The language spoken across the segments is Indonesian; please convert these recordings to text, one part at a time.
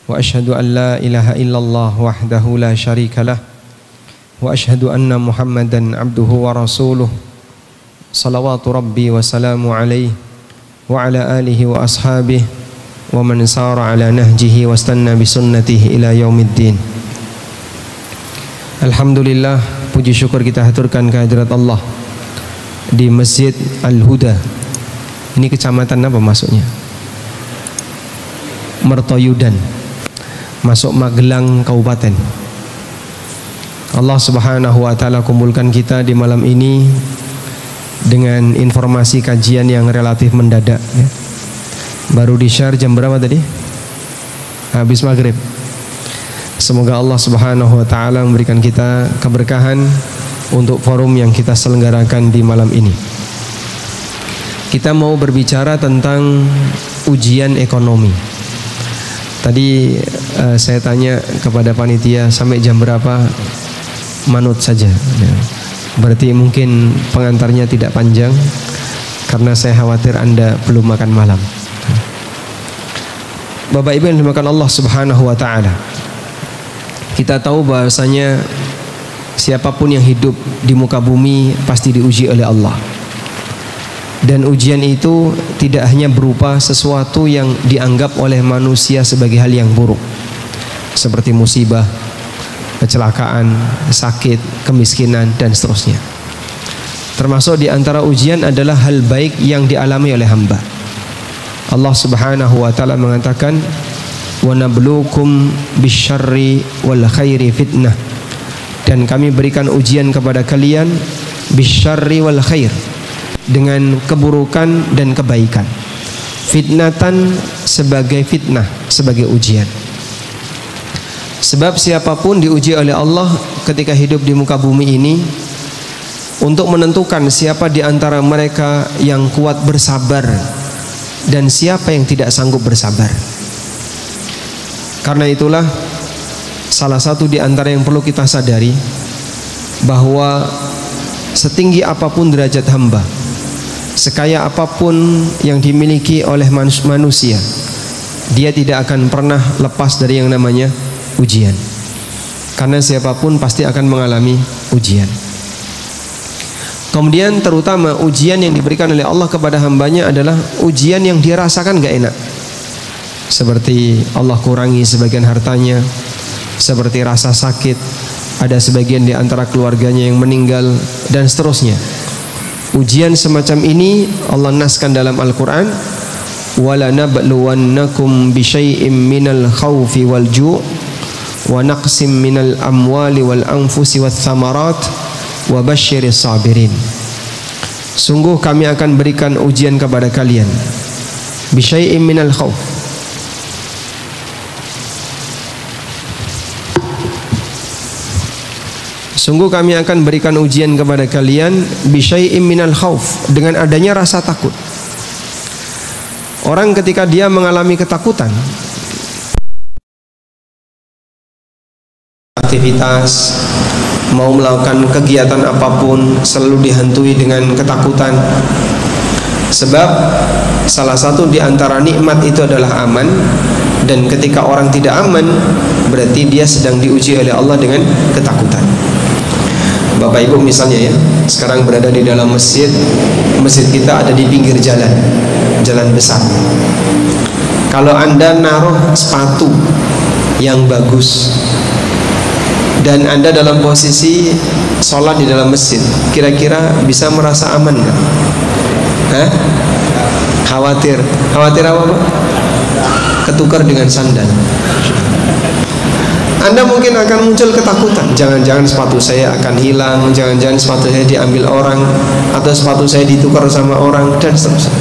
wa asyhadu an la ilaha illallah wahdahu la syarikalah wa asyhadu anna Muhammadan abduhu wa rasuluh salawatu rabbi wa salamu alaihi wa ala alihi wa ashabihi wa man sara ala nahjihi wa istanna bi sunnatihi ila yaumiddin. Alhamdulillah, puji syukur kita haturkan kehadirat Allah di Masjid Al-Huda. Ini kecamatan apa masuknya? Mertoyudan, masuk Magelang Kabupaten. Allah Subhanahu wa taala kumpulkan kita di malam ini dengan informasi kajian yang relatif mendadak ya. Baru di-share jam berapa tadi? Habis maghrib. Semoga Allah Subhanahu wa taala memberikan kita keberkahan untuk forum yang kita selenggarakan di malam ini. Kita mau berbicara tentang ujian ekonomi. Tadi saya tanya kepada panitia sampai jam berapa, manut saja ya. Berarti mungkin pengantarnya tidak panjang karena saya khawatir Anda belum makan malam. Bapak Ibu yang dimuliakan Allah Subhanahu wa taala, kita tahu bahwasanya siapapun yang hidup di muka bumi pasti diuji oleh Allah. Dan ujian itu tidak hanya berupa sesuatu yang dianggap oleh manusia sebagai hal yang buruk, seperti musibah, kecelakaan, sakit, kemiskinan, dan seterusnya. Termasuk di antara ujian adalah hal baik yang dialami oleh hamba. Allah Subhanahu wa taala mengatakan, "Wa nabluukum bisyarri wal khairi fitnah." Dan kami berikan ujian kepada kalian bisyarri wal khair, dengan keburukan dan kebaikan. Fitnatan sebagai fitnah, sebagai ujian. Sebab siapapun diuji oleh Allah ketika hidup di muka bumi ini untuk menentukan siapa di antara mereka yang kuat bersabar dan siapa yang tidak sanggup bersabar. Karena itulah salah satu di antara yang perlu kita sadari bahwa setinggi apapun derajat hamba, sekaya apapun yang dimiliki oleh manusia, dia tidak akan pernah lepas dari yang namanya ujian. Karena siapapun pasti akan mengalami ujian. Kemudian terutama ujian yang diberikan oleh Allah kepada hambanya adalah ujian yang dirasakan gak enak. Seperti Allah kurangi sebagian hartanya, seperti rasa sakit, ada sebagian di antara keluarganya yang meninggal, dan seterusnya. Ujian semacam ini Allah naskan dalam Al-Quran, wala nabluwannakum bisyai'im minal khawfi wal ju' wa naqsim minal amwali wal anfusi wath thamarat wa basyiris sabirin. Sungguh kami akan berikan ujian kepada kalian bisyai'im minal khawf, sungguh kami akan berikan ujian kepada kalian bisyai'im minal khauf, dengan adanya rasa takut. Orang ketika dia mengalami ketakutan, aktivitas, mau melakukan kegiatan apapun selalu dihantui dengan ketakutan. Sebab salah satu di antara nikmat itu adalah aman. Dan ketika orang tidak aman, berarti dia sedang diuji oleh Allah dengan ketakutan. Bapak Ibu misalnya ya, sekarang berada di dalam masjid. Masjid kita ada di pinggir jalan, jalan besar. Kalau Anda naruh sepatu yang bagus dan Anda dalam posisi sholat di dalam masjid, kira-kira bisa merasa aman nggak? Hah? Khawatir. Khawatir apa Pak? Ketukar dengan sandal. Anda mungkin akan muncul ketakutan, jangan-jangan sepatu saya akan hilang, jangan-jangan sepatu saya diambil orang, atau sepatu saya ditukar sama orang, dan seterusnya.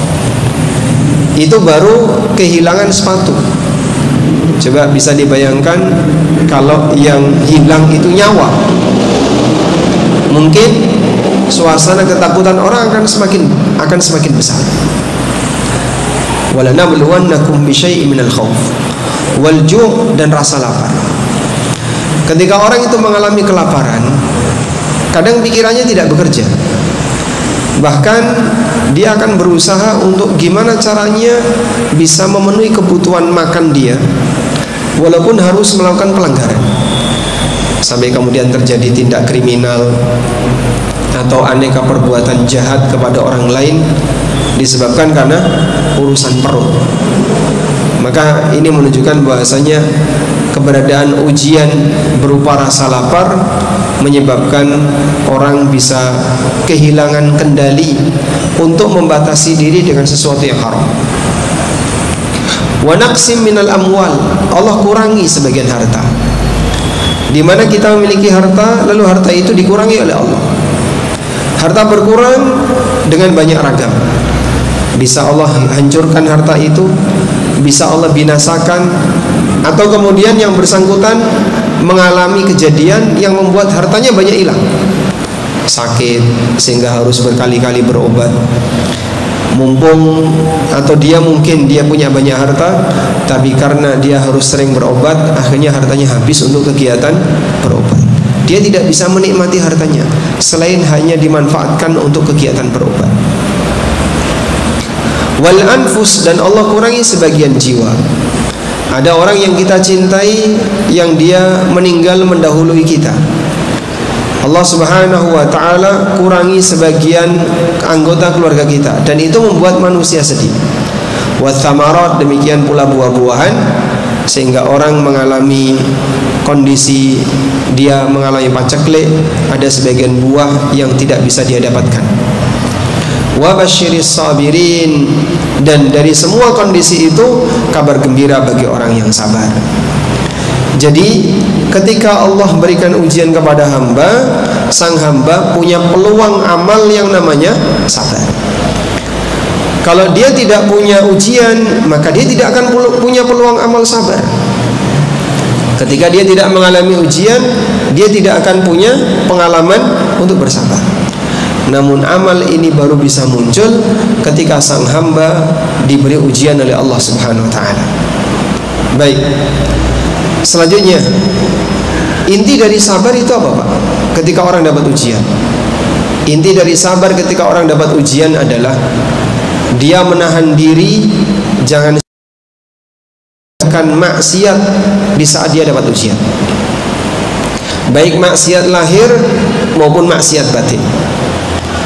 Itu baru kehilangan sepatu. Coba bisa dibayangkan kalau yang hilang itu nyawa. Mungkin suasana ketakutan orang akan semakin besar. Wala nabluwannakum bisyai'in minal khauf wal ju' dan rasa lapar. Ketika orang itu mengalami kelaparan, kadang pikirannya tidak bekerja. Bahkan dia akan berusaha untuk gimana caranya bisa memenuhi kebutuhan makan dia walaupun harus melakukan pelanggaran, sampai kemudian terjadi tindak kriminal atau aneka perbuatan jahat kepada orang lain disebabkan karena urusan perut. Maka ini menunjukkan bahwasanya keberadaan ujian berupa rasa lapar menyebabkan orang bisa kehilangan kendali untuk membatasi diri dengan sesuatu yang haram. Wa naqsim minal amwal, Allah kurangi sebagian harta. Di mana kita memiliki harta, lalu harta itu dikurangi oleh Allah. Harta berkurang dengan banyak ragam. Bisa Allah hancurkan harta itu, bisa Allah binasakan, atau kemudian yang bersangkutan mengalami kejadian yang membuat hartanya banyak hilang. Sakit sehingga harus berkali-kali berobat. Mumpung atau mungkin dia punya banyak harta, tapi karena dia harus sering berobat, akhirnya hartanya habis untuk kegiatan berobat. Dia tidak bisa menikmati hartanya selain hanya dimanfaatkan untuk kegiatan berobat. Wal anfus, dan Allah kurangi sebagian jiwa. Ada orang yang kita cintai yang dia meninggal mendahului kita. Allah Subhanahu wa ta'ala kurangi sebagian anggota keluarga kita, dan itu membuat manusia sedih. Wa thamarat, demikian pula buah-buahan, sehingga orang mengalami kondisi dia mengalami paceklik, ada sebagian buah yang tidak bisa dia dapatkan. Wa basyiris sabirin, dan dari semua kondisi itu kabar gembira bagi orang yang sabar. Jadi ketika Allah berikan ujian kepada hamba, sang hamba punya peluang amal yang namanya sabar. Kalau dia tidak punya ujian, maka dia tidak akan punya peluang amal sabar. Ketika dia tidak mengalami ujian, dia tidak akan punya pengalaman untuk bersabar. Namun amal ini baru bisa muncul ketika sang hamba diberi ujian oleh Allah Subhanahu wa ta'ala. Baik, selanjutnya, inti dari sabar itu apa, Pak? Ketika orang dapat ujian, inti dari sabar ketika orang dapat ujian adalah dia menahan diri, jangan akan maksiat di saat dia dapat ujian, baik maksiat lahir maupun maksiat batin.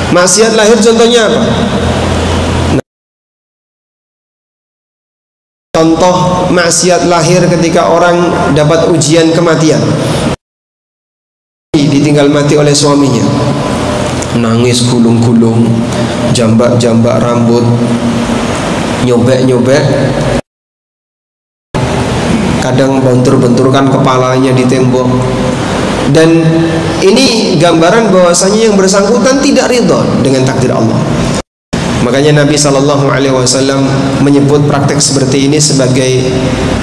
Maksiat lahir contohnya apa? Contoh maksiat lahir ketika orang dapat ujian kematian, ditinggal mati oleh suaminya, nangis gulung-gulung, jambak-jambak rambut, nyobek-nyobek, kadang bentur-benturkan kepalanya di tembok. Dan ini gambaran bahwasanya yang bersangkutan tidak ridha dengan takdir Allah. Makanya Nabi SAW menyebut praktek seperti ini sebagai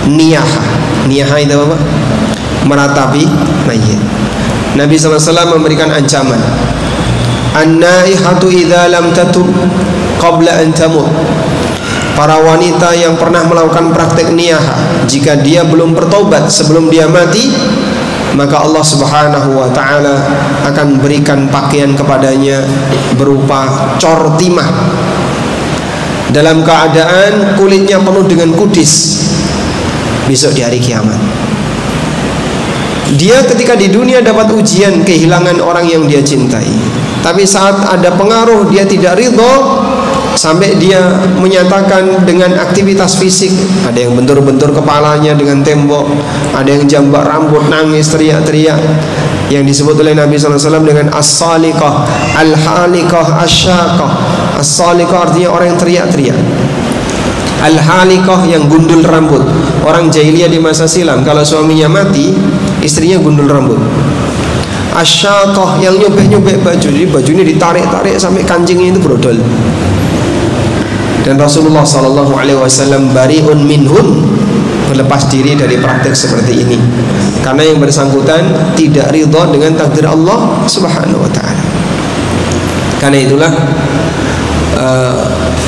niyaha. Niyaha itu apa? Meratapi mayit. Nabi SAW memberikan ancaman, an-naihatu idza lam tatub qabla an tamut. Para wanita yang pernah melakukan praktek niyaha, jika dia belum bertobat sebelum dia mati, maka Allah Subhanahu wa ta'ala akan berikan pakaian kepadanya berupa cortimah, dalam keadaan kulitnya penuh dengan kudis besok di hari kiamat. Dia ketika di dunia dapat ujian kehilangan orang yang dia cintai, tapi saat ada pengaruh dia tidak ridho, sampai dia menyatakan dengan aktivitas fisik, ada yang bentur-bentur kepalanya dengan tembok, ada yang jambak rambut, nangis, teriak-teriak, yang disebut oleh Nabi SAW dengan as-saliqah, al-halikah, asyaqah. As-saliqah artinya orang yang teriak-teriak, al-halikah yang gundul rambut. Orang jahiliyah di masa silam kalau suaminya mati, istrinya gundul rambut. Asyaqah yang nyobek-nyobek baju, jadi bajunya ditarik-tarik sampai kancingnya itu brodol. Dan Rasulullah SAW bari'un minhun, berlepas diri dari praktek seperti ini, karena yang bersangkutan tidak ridha dengan takdir Allah Subhanahu wa ta'ala. Karena itulah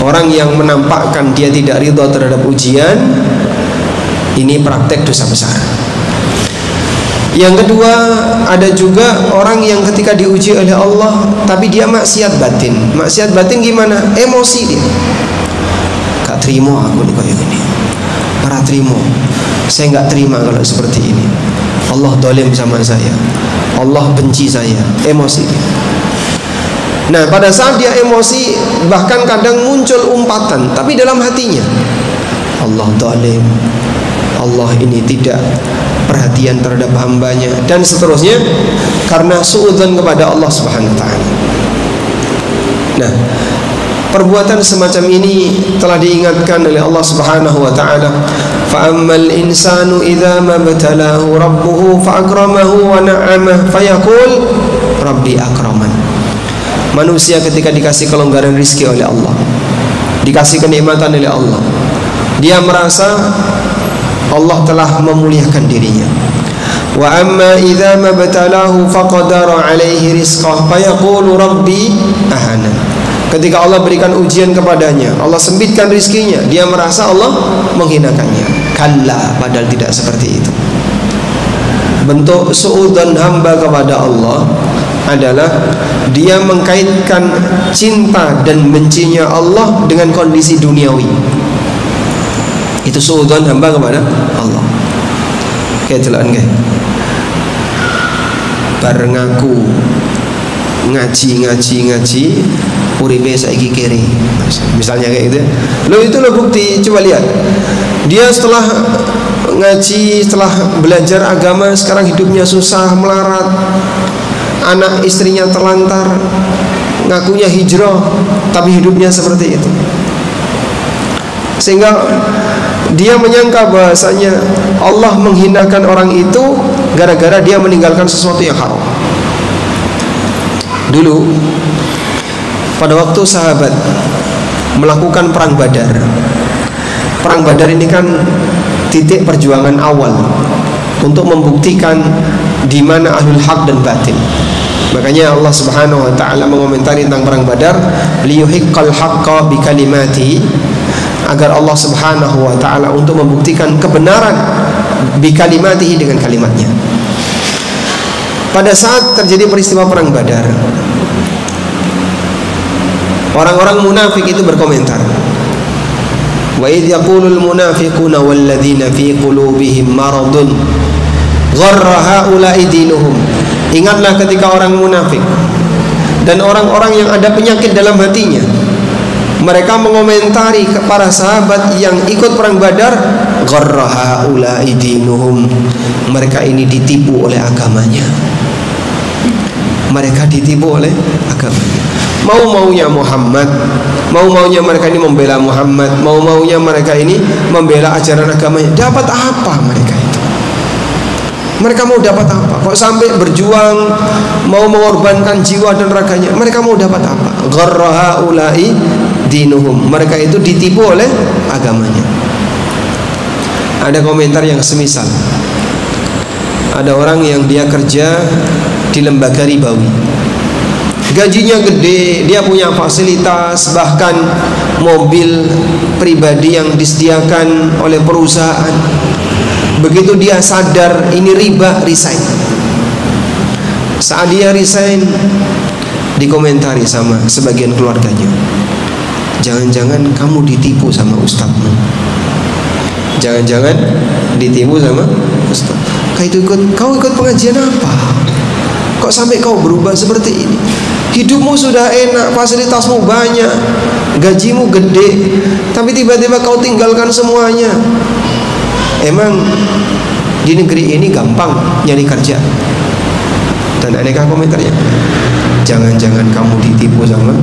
orang yang menampakkan dia tidak ridha terhadap ujian, ini praktek dosa besar. Yang kedua, ada juga orang yang ketika diuji oleh Allah tapi dia maksiat batin. Maksiat batin gimana? Emosi dia. Gak terima aku nih kayak gini, para terima. Saya nggak terima kalau seperti ini. Allah dolim sama saya, Allah benci saya, emosi. Nah, pada saat dia emosi, bahkan kadang muncul umpatan, tapi dalam hatinya, Allah dolim, Allah ini tidak perhatian terhadap hambanya, dan seterusnya, karena suudzon kepada Allah Subhanahu wa ta'ala. Nah, perbuatan semacam ini telah diingatkan oleh Allah Subhanahu wa ta'ala. Fa'ammal insanu idza mabtalahu rabbuhu fa'akramahu wa na'amahu fayaqul rabbi akraman. Manusia ketika dikasih kelonggaran rizki oleh Allah, dikasih kenikmatan oleh Allah, dia merasa Allah telah memuliakan dirinya. Wa amma idza mabtalahu faqadara alaihi rizqah fayaqulu rabbi ahana. Ketika Allah berikan ujian kepadanya, Allah sempitkan rizkinya, dia merasa Allah menghinakannya. Kalla, padahal tidak seperti itu. Bentuk suudzon hamba kepada Allah adalah dia mengkaitkan cinta dan bencinya Allah dengan kondisi duniawi. Itu suudzon hamba kepada Allah. Kayak telan kayak bareng aku ngaji uripe saiki kiri, misalnya kayak gitu. Lo itu lo bukti, coba lihat. Dia setelah ngaji, setelah belajar agama, sekarang hidupnya susah, melarat, anak istrinya terlantar, ngakunya hijrah, tapi hidupnya seperti itu. Sehingga dia menyangka bahasanya Allah menghinakan orang itu gara-gara dia meninggalkan sesuatu yang haram. Dulu pada waktu sahabat melakukan perang Badar. Perang Badar ini kan titik perjuangan awal untuk membuktikan di mana ahlul haq dan batil. Makanya Allah Subhanahu wa taala mengomentari tentang perang Badar, liyuhiqqal haqqa bikalimati, agar Allah Subhanahu wa taala untuk membuktikan kebenaran bikalimatihi dengan kalimatnya. Pada saat terjadi peristiwa perang Badar, orang-orang munafik itu berkomentar, wa idh yaqulul munafiquna walladzina fi qulubihim maradun gharra haula'i dinuhum. Ingatlah ketika orang munafik dan orang-orang yang ada penyakit dalam hatinya, mereka mengomentari para sahabat yang ikut perang Badar, gharra haula'i dinuhum, mereka ini ditipu oleh agamanya. Mereka ditipu oleh agamanya. Mau-maunya Muhammad, mau-maunya mereka ini membela Muhammad, mau-maunya mereka ini membela ajaran agamanya. Dapat apa mereka itu? Mereka mau dapat apa? Kok sampai berjuang, mau mengorbankan jiwa dan raganya? Mereka mau dapat apa? Gharra haula'i dinuhum, mereka itu ditipu oleh agamanya. Ada komentar yang semisal. Ada orang yang dia kerja di lembaga ribawi, gajinya gede, dia punya fasilitas, bahkan mobil pribadi yang disediakan oleh perusahaan. Begitu dia sadar ini riba, resign. Saat dia resign, dikomentari sama sebagian keluarganya, jangan-jangan kamu ditipu sama ustadzmu, jangan-jangan ditipu sama ustadz. Kau ikut pengajian apa? Kok sampai kau berubah seperti ini? Hidupmu sudah enak, fasilitasmu banyak, gajimu gede, tapi tiba-tiba kau tinggalkan semuanya. Emang di negeri ini gampang nyari kerja? Dan aneka komentarnya, jangan-jangan kamu ditipu sama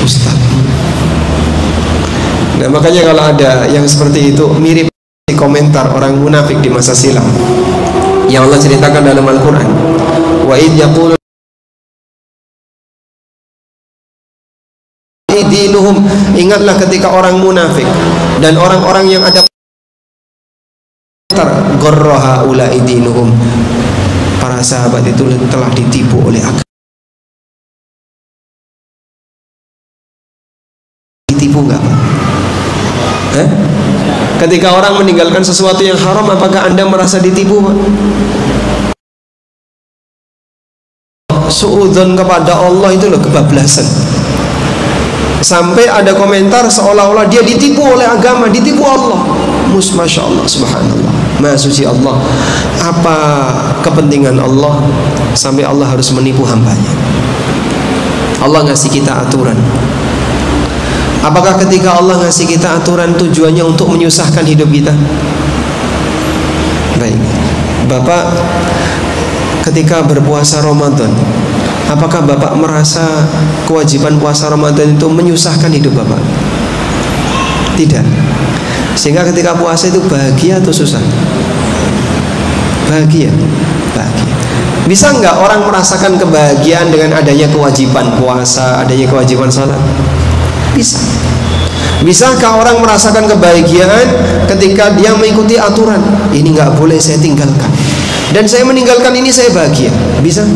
ustadzmu. Nah, makanya kalau ada yang seperti itu, mirip komentar orang munafik di masa silam yang Allah ceritakan dalam Al-Quran. Wa idh yaqulu dinuhum, ingatlah ketika orang munafik dan orang-orang yang ada gharra haula'i dinuhum, para sahabat itu telah ditipu oleh agama. Ditipu enggak? Ketika orang meninggalkan sesuatu yang haram, apakah Anda merasa ditipu, Pak? Suudzon kepada Allah itu loh kebablasan. Sampai ada komentar seolah-olah dia ditipu oleh agama, ditipu Allah. Masya Allah, subhanallah. Maha suci Allah. Apa kepentingan Allah sampai Allah harus menipu hambanya? Allah ngasih kita aturan. Apakah ketika Allah ngasih kita aturan tujuannya untuk menyusahkan hidup kita? Baik, Bapak ketika berpuasa Ramadan, apakah Bapak merasa kewajiban puasa Ramadan itu menyusahkan hidup Bapak? Tidak. Sehingga ketika puasa itu bahagia atau susah? Bahagia. Bahagia. Bisa nggak orang merasakan kebahagiaan dengan adanya kewajiban puasa, adanya kewajiban salat? Bisa. Bisakah orang merasakan kebahagiaan ketika dia mengikuti aturan? Ini nggak boleh saya tinggalkan, dan saya meninggalkan ini saya bahagia. Bisa.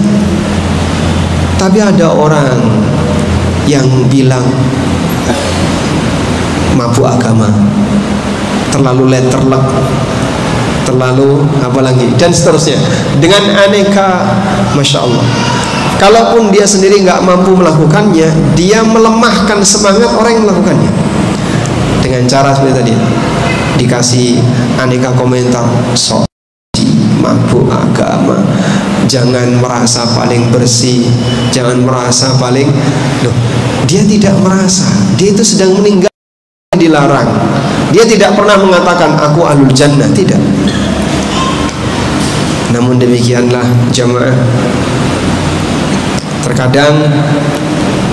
Tapi ada orang yang bilang mabuk agama, terlalu letterlek, terlalu apalagi dan seterusnya, dengan aneka, masya Allah. Kalaupun dia sendiri nggak mampu melakukannya, dia melemahkan semangat orang yang melakukannya dengan cara seperti tadi, dikasih aneka komentar, sok mabuk agama, jangan merasa paling bersih, jangan merasa paling, loh, dia tidak merasa, dia itu sedang meninggal, dilarang. Dia tidak pernah mengatakan aku ahlul jannah, tidak. Namun demikianlah jamaah, terkadang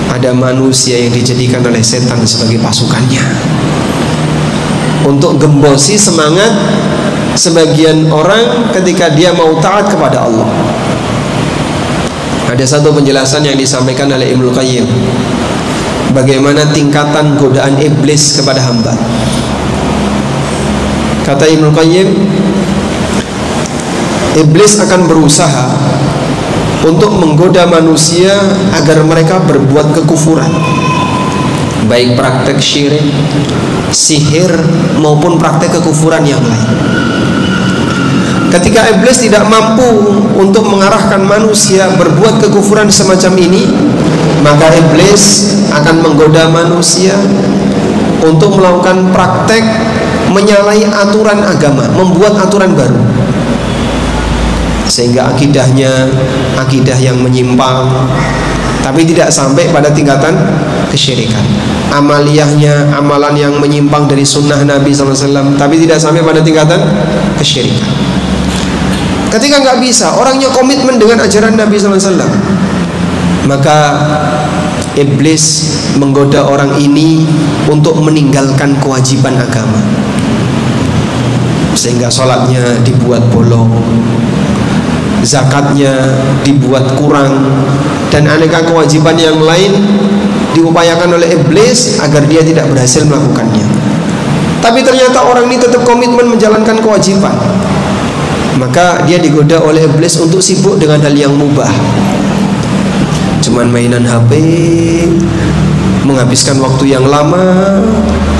ada manusia yang dijadikan oleh setan sebagai pasukannya untuk gembosi semangat sebagian orang ketika dia mau taat kepada Allah. Ada satu penjelasan yang disampaikan oleh Ibnu Qayyim, bagaimana tingkatan godaan iblis kepada hamba. Kata Ibnu Qayyim, iblis akan berusaha untuk menggoda manusia agar mereka berbuat kekufuran, baik praktek syirik, sihir maupun praktek kekufuran yang lain. Ketika iblis tidak mampu untuk mengarahkan manusia berbuat kekufuran semacam ini, maka iblis akan menggoda manusia untuk melakukan praktek menyalahi aturan agama, membuat aturan baru, sehingga akidahnya akidah yang menyimpang, tapi tidak sampai pada tingkatan kesyirikan. Amaliyahnya amalan yang menyimpang dari sunnah Nabi SAW, tapi tidak sampai pada tingkatan kesyirikan. Ketika nggak bisa, orangnya komitmen dengan ajaran Nabi SAW, maka iblis menggoda orang ini untuk meninggalkan kewajiban agama, sehingga sholatnya dibuat bolong, zakatnya dibuat kurang, dan aneka kewajiban yang lain diupayakan oleh iblis agar dia tidak berhasil melakukannya. Tapi ternyata orang ini tetap komitmen menjalankan kewajiban, maka dia digoda oleh iblis untuk sibuk dengan hal yang mubah, cuman mainan HP, menghabiskan waktu yang lama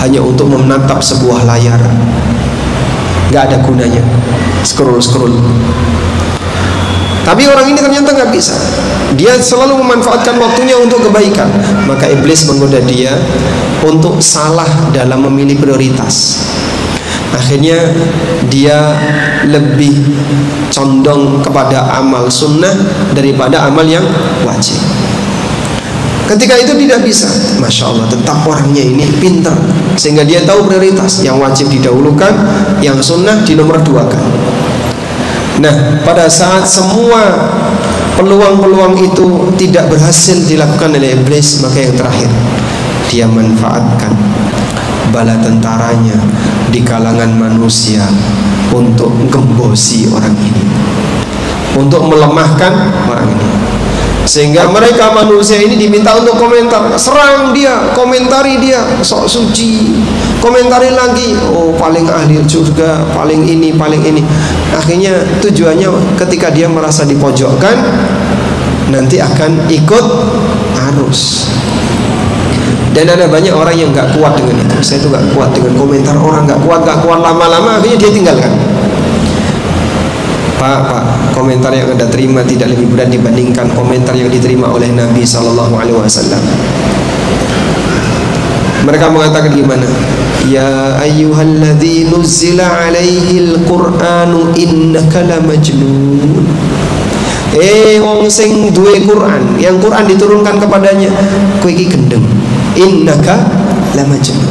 hanya untuk menatap sebuah layar, gak ada gunanya, scroll. Tapi orang ini ternyata nggak bisa. Dia selalu memanfaatkan waktunya untuk kebaikan. Maka iblis menggoda dia untuk salah dalam memilih prioritas. Akhirnya dia lebih condong kepada amal sunnah daripada amal yang wajib. Ketika itu tidak bisa, masya Allah, tetap orangnya ini pintar, sehingga dia tahu prioritas. Yang wajib didahulukan, yang sunnah dinomor duakan. Nah, pada saat semua peluang-peluang itu tidak berhasil dilakukan oleh iblis, maka yang terakhir, dia manfaatkan bala tentaranya di kalangan manusia untuk gembosi orang ini, untuk melemahkan orang ini, sehingga mereka manusia ini diminta untuk komentar, serang dia, komentari dia, sok suci, komentari lagi, oh paling ahli surga, paling ini, paling ini. Akhirnya tujuannya ketika dia merasa dipojokkan, nanti akan ikut arus. Dan ada banyak orang yang nggak kuat dengan itu. Saya tuh nggak kuat dengan komentar orang, nggak kuat, lama-lama akhirnya dia tinggalkan. Pak, komentar yang Anda terima tidak lebih berat dibandingkan komentar yang diterima oleh Nabi SAW. Mereka mengatakan gimana? Ya ayyuhalladzi nuzzila alaihil qur'anu innaka lamajnun. Wong sing duwe Quran, yang Quran diturunkan kepadanya, kowe iki gendeng. Innaka lamajnun.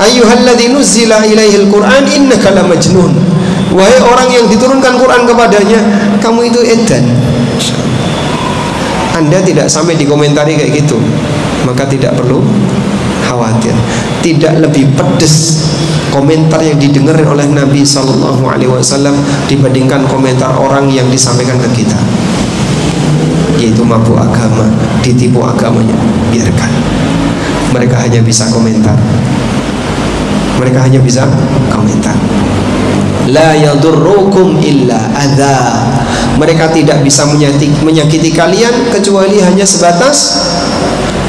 Ayyuhalladzi nuzzila alaihil qur'an innaka lamajnun. Wahai orang yang diturunkan Quran kepadanya, kamu itu edan. Anda tidak sampai dikomentari kayak gitu, maka tidak perlu khawatir. Tidak lebih pedes komentar yang didengar oleh Nabi SAW dibandingkan komentar orang yang disampaikan ke kita, yaitu mabuk agama, ditipu agamanya. Biarkan, mereka hanya bisa komentar. Mereka hanya bisa komentar. La yadurrukum illa adza. Mereka tidak bisa menyakiti kalian kecuali hanya sebatas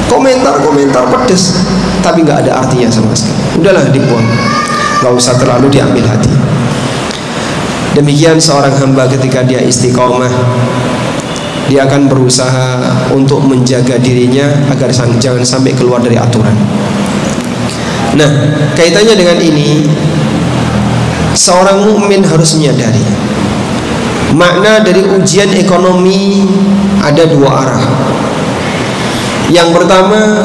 komentar-komentar pedes, tapi nggak ada artinya sama sekali. Udahlah, dibuang, nggak usah terlalu diambil hati. Demikian seorang hamba ketika dia istiqomah, dia akan berusaha untuk menjaga dirinya agar jangan sampai keluar dari aturan. Nah, kaitannya dengan ini, seorang mukmin harus menyadari makna dari ujian ekonomi ada dua arah. Yang pertama,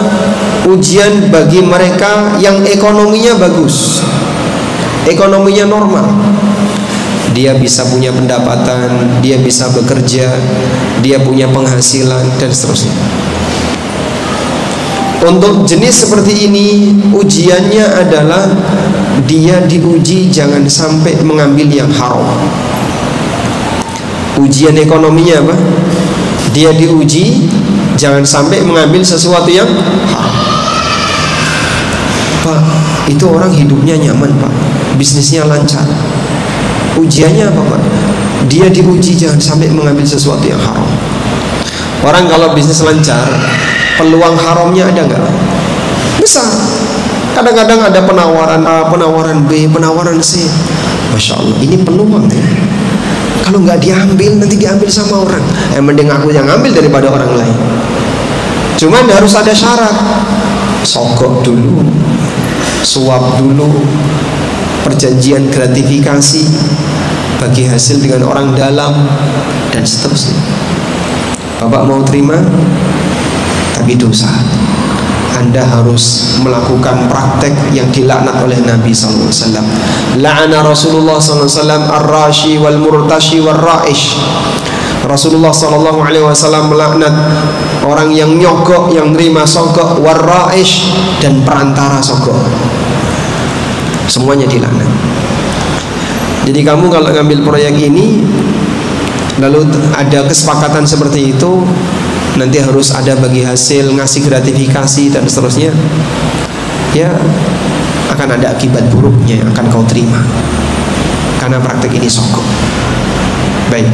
ujian bagi mereka yang ekonominya bagus, ekonominya normal, dia bisa punya pendapatan, dia bisa bekerja, dia punya penghasilan, dan seterusnya. Untuk jenis seperti ini, ujiannya adalah dia diuji jangan sampai mengambil yang haram. Ujian ekonominya apa? Dia diuji jangan sampai mengambil sesuatu yang haram. Pak, itu orang hidupnya nyaman, Pak, bisnisnya lancar. Ujiannya apa, Pak? Dia diuji jangan sampai mengambil sesuatu yang haram. Orang kalau bisnis lancar, peluang haramnya ada nggak? Besar. Kadang-kadang ada penawaran A, penawaran B, penawaran C. Masya Allah, ini peluang ya. Kalau nggak diambil, nanti diambil sama orang. Mending aku yang ambil daripada orang lain. Cuman harus ada syarat. Sogok dulu, suap dulu, perjanjian gratifikasi, bagi hasil dengan orang dalam, dan seterusnya. Bapak mau terima, tapi dosa. Anda harus melakukan praktek yang dilaknat oleh Nabi SAW. La'ana Rasulullah SAW ar-rashi wal murtashi wal ra'ish. Rasulullah SAW melaknat orang yang nyogok, yang nerima sogok, wal ra'ish, dan perantara sogok. Semuanya dilaknat. Jadi kamu kalau ngambil proyek ini, lalu ada kesepakatan seperti itu, nanti harus ada bagi hasil, ngasih gratifikasi, dan seterusnya, ya akan ada akibat buruknya yang akan kau terima karena praktek ini sogok. Baik,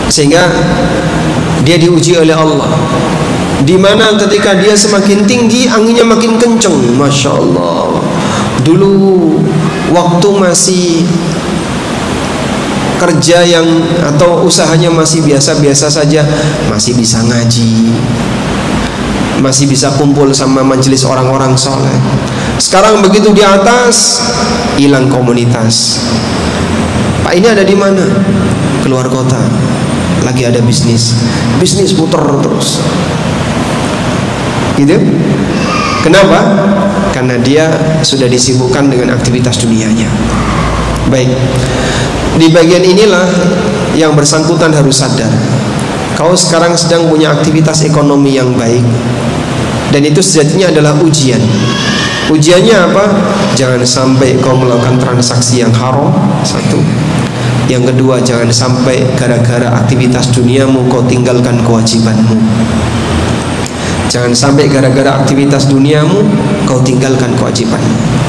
sehingga dia diuji oleh Allah, di mana ketika dia semakin tinggi, anginnya makin kenceng. Masya Allah, dulu waktu masih kerja yang atau usahanya masih biasa-biasa saja, masih bisa ngaji, masih bisa kumpul sama majelis orang-orang soleh. Sekarang begitu di atas, hilang komunitas. Pak, ini ada di mana? Keluar kota, lagi ada bisnis puter terus. Gitu? Kenapa? Karena dia sudah disibukkan dengan aktivitas dunianya. Baik, di bagian inilah yang bersangkutan harus sadar, kau sekarang sedang punya aktivitas ekonomi yang baik, dan itu sejatinya adalah ujian. Ujiannya apa? Jangan sampai kau melakukan transaksi yang haram, satu. Yang kedua, jangan sampai gara-gara aktivitas duniamu kau tinggalkan kewajibanmu. Jangan sampai gara-gara aktivitas duniamu kau tinggalkan kewajibanmu.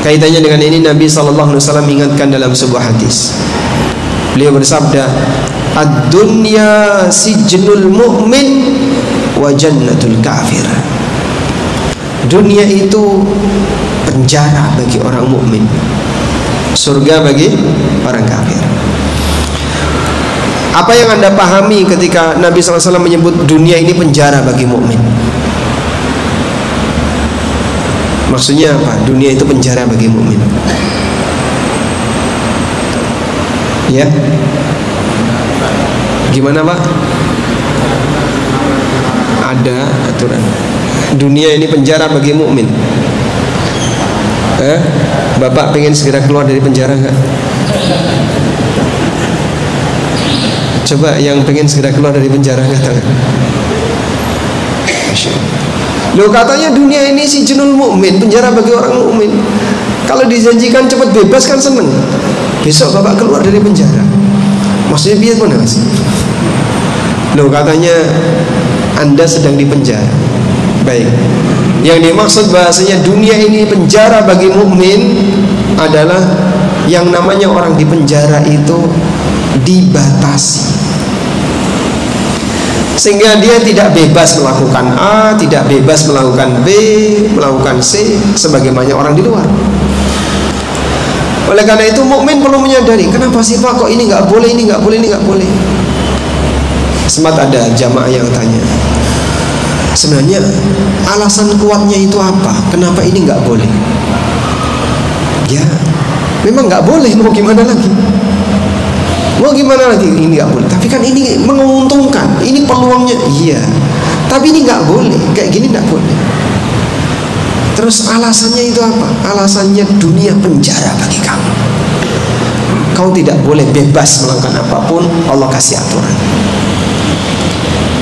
Kaitannya dengan ini, Nabi SAW ingatkan dalam sebuah hadis. Beliau bersabda, ad-dunya sijnul mu'min wa jannatul kafir. Dunia itu penjara bagi orang mukmin, surga bagi orang kafir. Apa yang Anda pahami ketika Nabi SAW menyebut dunia ini penjara bagi mukmin? Maksudnya apa? Dunia itu penjara bagi mukmin. Ya? Gimana Pak? Ada aturan. Dunia ini penjara bagi mukmin. Bapak pengen segera keluar dari penjara nggak? Coba yang pengen segera keluar dari penjara nggak tangan? Loh, katanya dunia ini si junul mukmin, penjara bagi orang mukmin. Kalau dijanjikan cepat bebas kan seneng. Besok bapak keluar dari penjara. Maksudnya biar mana Mas? Loh, katanya Anda sedang di penjara. Baik. Yang dimaksud bahasanya dunia ini penjara bagi mukmin adalah yang namanya orang di penjara itu dibatasi. Sehingga dia tidak bebas melakukan A, tidak bebas melakukan B, melakukan C, sebagaimana orang di luar. Oleh karena itu mukmin perlu menyadari, kenapa sih Pak kok ini nggak boleh, ini nggak boleh, ini nggak boleh. Sempat ada jamaah yang tanya, sebenarnya alasan kuatnya itu apa? Kenapa ini nggak boleh? Ya, memang nggak boleh, mau gimana lagi? Mau gimana lagi? Ini nggak boleh. Tapi kan ini menguntungkan, ini peluangnya. Iya. Tapi ini nggak boleh. Kayak gini nggak boleh. Terus alasannya itu apa? Alasannya dunia penjara bagi kamu. Kau tidak boleh bebas melakukan apapun. Allah kasih aturan.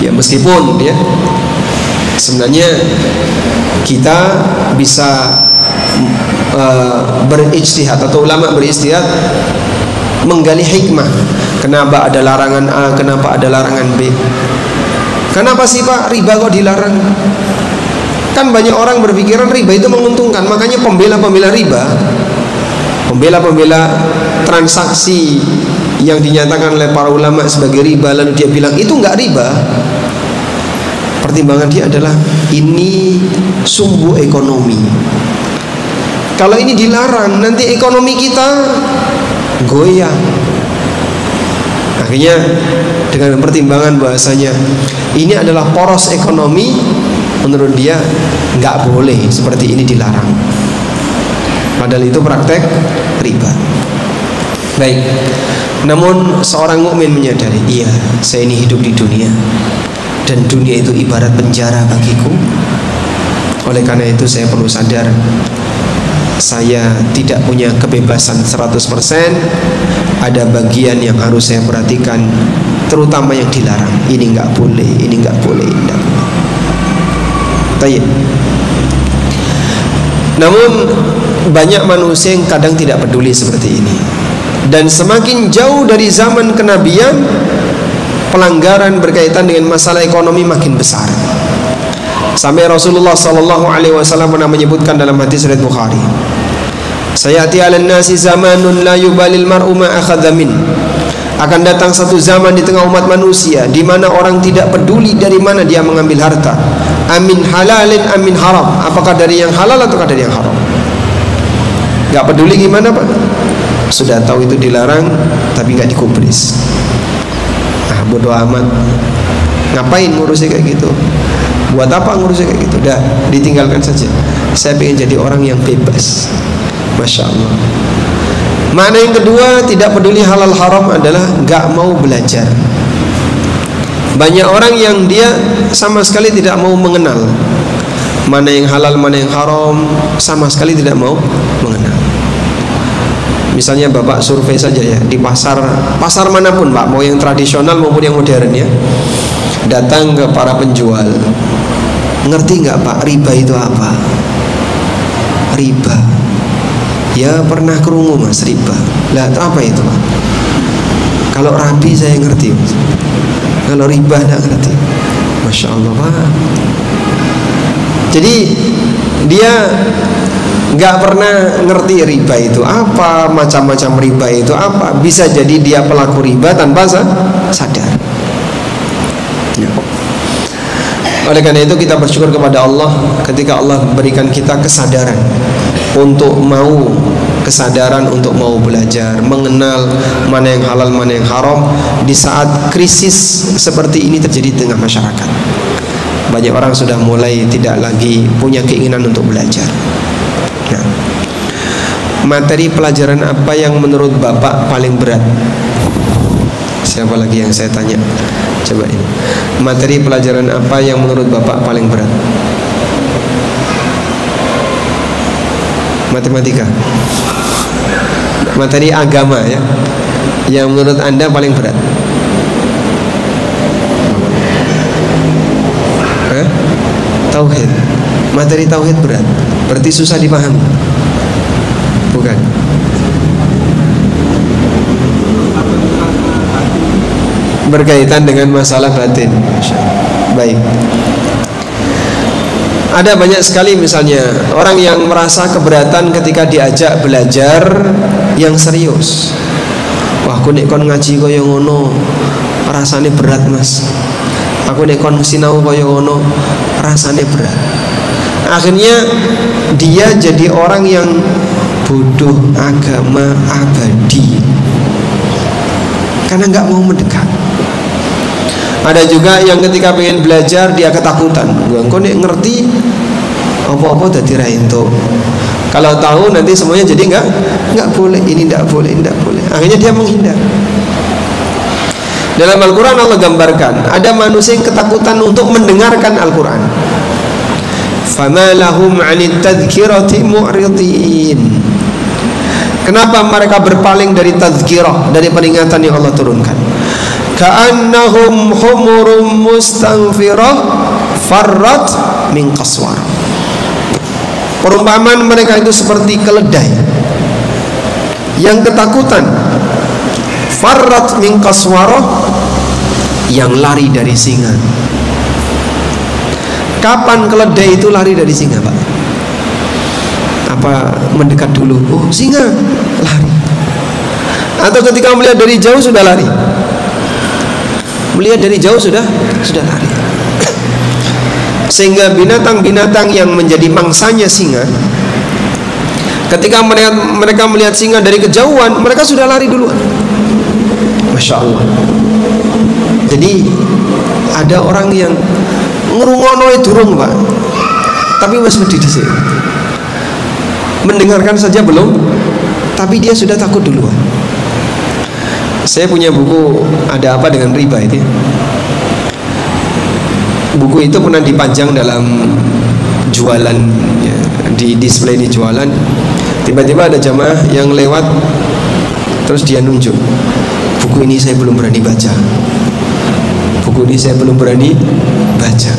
Ya meskipun ya sebenarnya kita bisa berijtihad atau ulama berijtihad menggali hikmah. Kenapa ada larangan A, kenapa ada larangan B? Kenapa sih Pak riba kok dilarang? Kan banyak orang berpikiran riba itu menguntungkan. Makanya pembela-pembela riba, pembela-pembela transaksi yang dinyatakan oleh para ulama sebagai riba, lalu dia bilang itu enggak riba. Pertimbangan dia adalah ini sumbu ekonomi. Kalau ini dilarang, nanti ekonomi kita goyang. Akhirnya dengan pertimbangan bahasanya ini adalah poros ekonomi, menurut dia nggak boleh seperti ini dilarang. Padahal itu praktek riba. Baik. Namun seorang mukmin menyadari, iya, saya ini hidup di dunia dan dunia itu ibarat penjara bagiku. Oleh karena itu saya perlu sadar, saya tidak punya kebebasan 100%. Ada bagian yang harus saya perhatikan, terutama yang dilarang. Ini nggak boleh, ini nggak boleh, ini nggak boleh. Baik. Namun banyak manusia yang kadang tidak peduli seperti ini. Dan semakin jauh dari zaman kenabian, pelanggaran berkaitan dengan masalah ekonomi makin besar. Sampai Rasulullah SAW pernah menyebutkan dalam hadis riwayat Bukhari, sayati 'alan nasi zamanun la yubalil mar'u ma akhadha min. Akan datang satu zaman di tengah umat manusia di mana orang tidak peduli dari mana dia mengambil harta. Amin halalin amin haram. Apakah dari yang halal ataukah dari yang haram? Gak peduli gimana Pak? Sudah tahu itu dilarang tapi gak dikubris. Ah, bodoh amat. Ngapain ngurusnya kayak gitu? Buat apa ngurusnya kayak gitu? Dah, ditinggalkan saja. Saya pengen jadi orang yang bebas. Masya Allah. Makna yang kedua, tidak peduli halal haram adalah gak mau belajar. Banyak orang yang dia sama sekali tidak mau mengenal mana yang halal, mana yang haram, sama sekali tidak mau mengenal. Misalnya Bapak survei saja ya, di pasar manapun Pak, mau yang tradisional maupun yang modern ya, datang ke para penjual, ngerti nggak Pak riba itu apa? Riba, ya pernah kerungu Mas riba. Lah apa itu Pak? Kalau rabi saya ngerti, kalau riba tidak ngerti. Masya Allah Pak. Jadi dia nggak pernah ngerti riba itu apa, macam-macam riba itu apa. Bisa jadi dia pelaku riba tanpa sadar. Ya. Oleh karena itu kita bersyukur kepada Allah ketika Allah berikan kita kesadaran untuk mau, kesadaran untuk mau belajar, mengenal mana yang halal, mana yang haram di saat krisis seperti ini terjadi di tengah masyarakat. Banyak orang sudah mulai tidak lagi punya keinginan untuk belajar. Nah, materi pelajaran apa yang menurut Bapak paling berat? Siapa lagi yang saya tanya? Coba ini. Materi pelajaran apa yang menurut Bapak paling berat? Matematika. Materi agama ya. Yang menurut Anda paling berat? Tauhid. Materi tauhid berat. Berarti susah dipahami. Bukan. Berkaitan dengan masalah batin. Baik. Ada banyak sekali misalnya orang yang merasa keberatan ketika diajak belajar yang serius. Wah, aku nek kon ngaji kaya ngono, rasane berat, Mas. Aku nek kon sinau kaya ngono, rasane berat. Akhirnya dia jadi orang yang bodoh agama abadi karena nggak mau mendekat. Ada juga yang ketika pengen belajar dia ketakutan. Kok nek ngerti apa-apa dadi ra entuk. Kalau tahu nanti semuanya jadi nggak boleh, ini nggak boleh, nggak boleh. Akhirnya dia menghindar. Dalam Al-Quran Allah gambarkan ada manusia yang ketakutan untuk mendengarkan Al-Quran. Fama lahum 'anit tadhkirati mu'ridin. Kenapa mereka berpaling dari tazkirah, dari peringatan yang Allah turunkan? Ka'annahum humurum mustanfirah farrat min qaswar. Perumpamaan mereka itu seperti keledai yang ketakutan, farrat min qaswarah, yang lari dari singa. Kapan keledai itu lari dari singa, Pak? Apa mendekat dulu? Oh, singa, lari. Atau ketika melihat dari jauh sudah lari? Melihat dari jauh sudah lari. Sehingga binatang-binatang yang menjadi mangsanya singa, ketika mereka melihat singa dari kejauhan, mereka sudah lari duluan. Masya Allah. Jadi ada orang yang ngrungono durung, Pak, tapi masih di sini. Mendengarkan saja belum, tapi dia sudah takut duluan. Saya punya buku Ada Apa Dengan Riba itu. Buku itu pernah dipajang dalam jualan ya, di display di jualan. Tiba-tiba ada jamaah yang lewat, terus dia nunjuk, buku ini saya belum berani baca. Buku ini saya belum berani baca.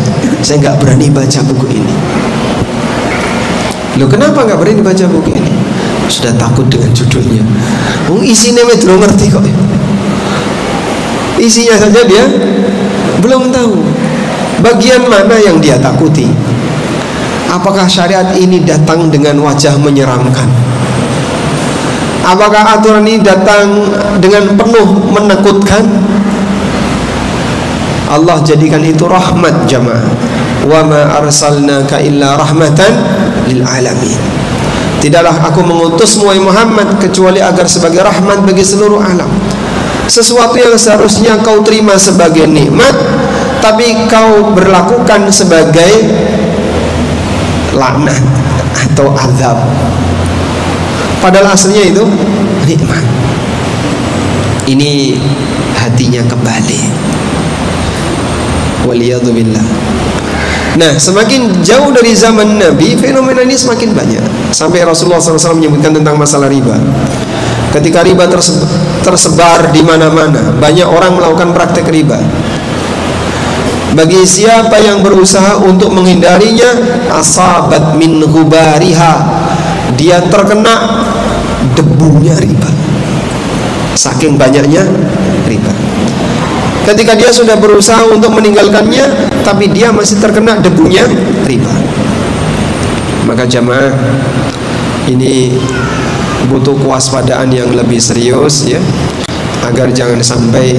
Saya nggak berani baca buku ini. Loh, kenapa nggak berani baca buku ini? Sudah takut dengan judulnya. Isinya belum ngerti kok. Isinya saja dia belum tahu. Bagian mana yang dia takuti? Apakah syariat ini datang dengan wajah menyeramkan? Apakah aturan ini datang dengan penuh menakutkan? Allah jadikan itu rahmat, jamaah. Wa ma arsalnaka illa rahmatan lil alamin. Tidaklah aku mengutusmu wahai Muhammad kecuali agar sebagai rahmat bagi seluruh alam. Sesuatu yang seharusnya kau terima sebagai nikmat, tapi kau berlakukan sebagai laknat atau azab. Padahal aslinya itu nikmat. Ini hatinya kebalik. Waliyadzubillah. Nah, semakin jauh dari zaman Nabi, fenomena ini semakin banyak. Sampai Rasulullah SAW menyebutkan tentang masalah riba. Ketika riba tersebar di mana-mana, banyak orang melakukan praktek riba. Bagi siapa yang berusaha untuk menghindarinya, asabat min ghubariha, dia terkena debunya riba. Saking banyaknya riba. Ketika dia sudah berusaha untuk meninggalkannya, tapi dia masih terkena debunya riba. Maka jamaah, ini butuh kewaspadaan yang lebih serius ya, agar jangan sampai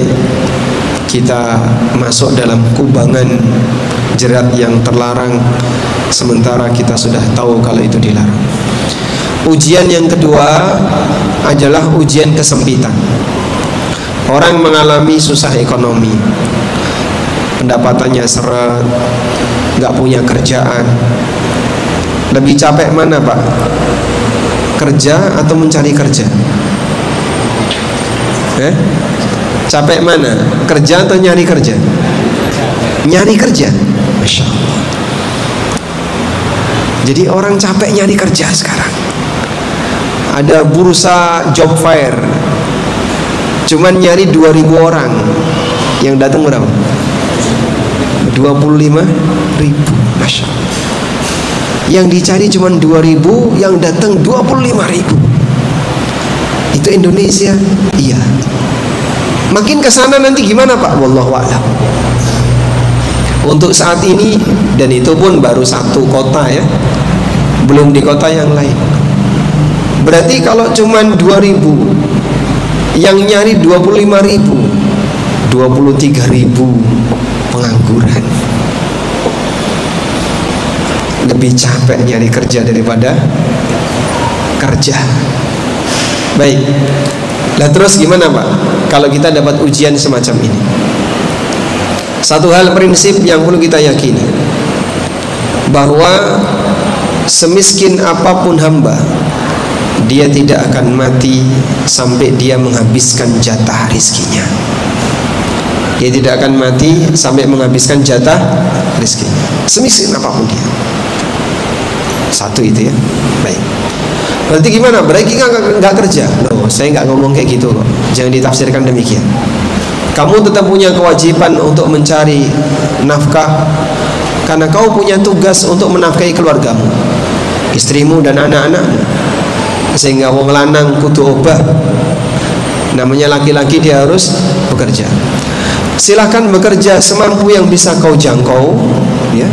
kita masuk dalam kubangan jerat yang terlarang sementara kita sudah tahu kalau itu dilarang. Ujian yang kedua adalah ujian kesempitan. Orang mengalami susah ekonomi, pendapatannya seret, nggak punya kerjaan, Lebih capek mana Pak? Kerja atau mencari kerja? Capek mana? Kerja atau nyari kerja? Nyari kerja. Masya Allah. Jadi orang capek nyari kerja sekarang. Ada bursa job fair, cuman nyari 2.000 orang, yang datang berapa? 25.000. Masya Allah. Yang dicari cuman 2.000, yang datang 25.000. Itu Indonesia? Iya. Makin ke sana nanti gimana Pak? Wallahu a'lam. Untuk saat ini, dan itu pun baru satu kota ya, belum di kota yang lain. Berarti kalau cuman 2.000, yang nyari 25.000, 23.000 pengangguran. Lebih capek nyari kerja daripada kerja. Baik. Lah terus gimana Pak kalau kita dapat ujian semacam ini? Satu hal prinsip yang perlu kita yakini, bahwa semiskin apapun hamba, dia tidak akan mati sampai dia menghabiskan jatah rizkinya. Dia tidak akan mati sampai menghabiskan jatah rizkinya, semiskin apapun dia. Satu itu ya. Baik. Berarti gimana? Berarti nggak kerja? Loh, saya nggak ngomong kayak gitu kok. Jangan ditafsirkan demikian. Kamu tetap punya kewajiban untuk mencari nafkah, karena kau punya tugas untuk menafkahi keluargamu, istrimu dan anak-anakmu. Sehingga wong lanang kudu obah. Namanya laki-laki, dia harus bekerja. Silahkan bekerja semampu yang bisa kau jangkau ya.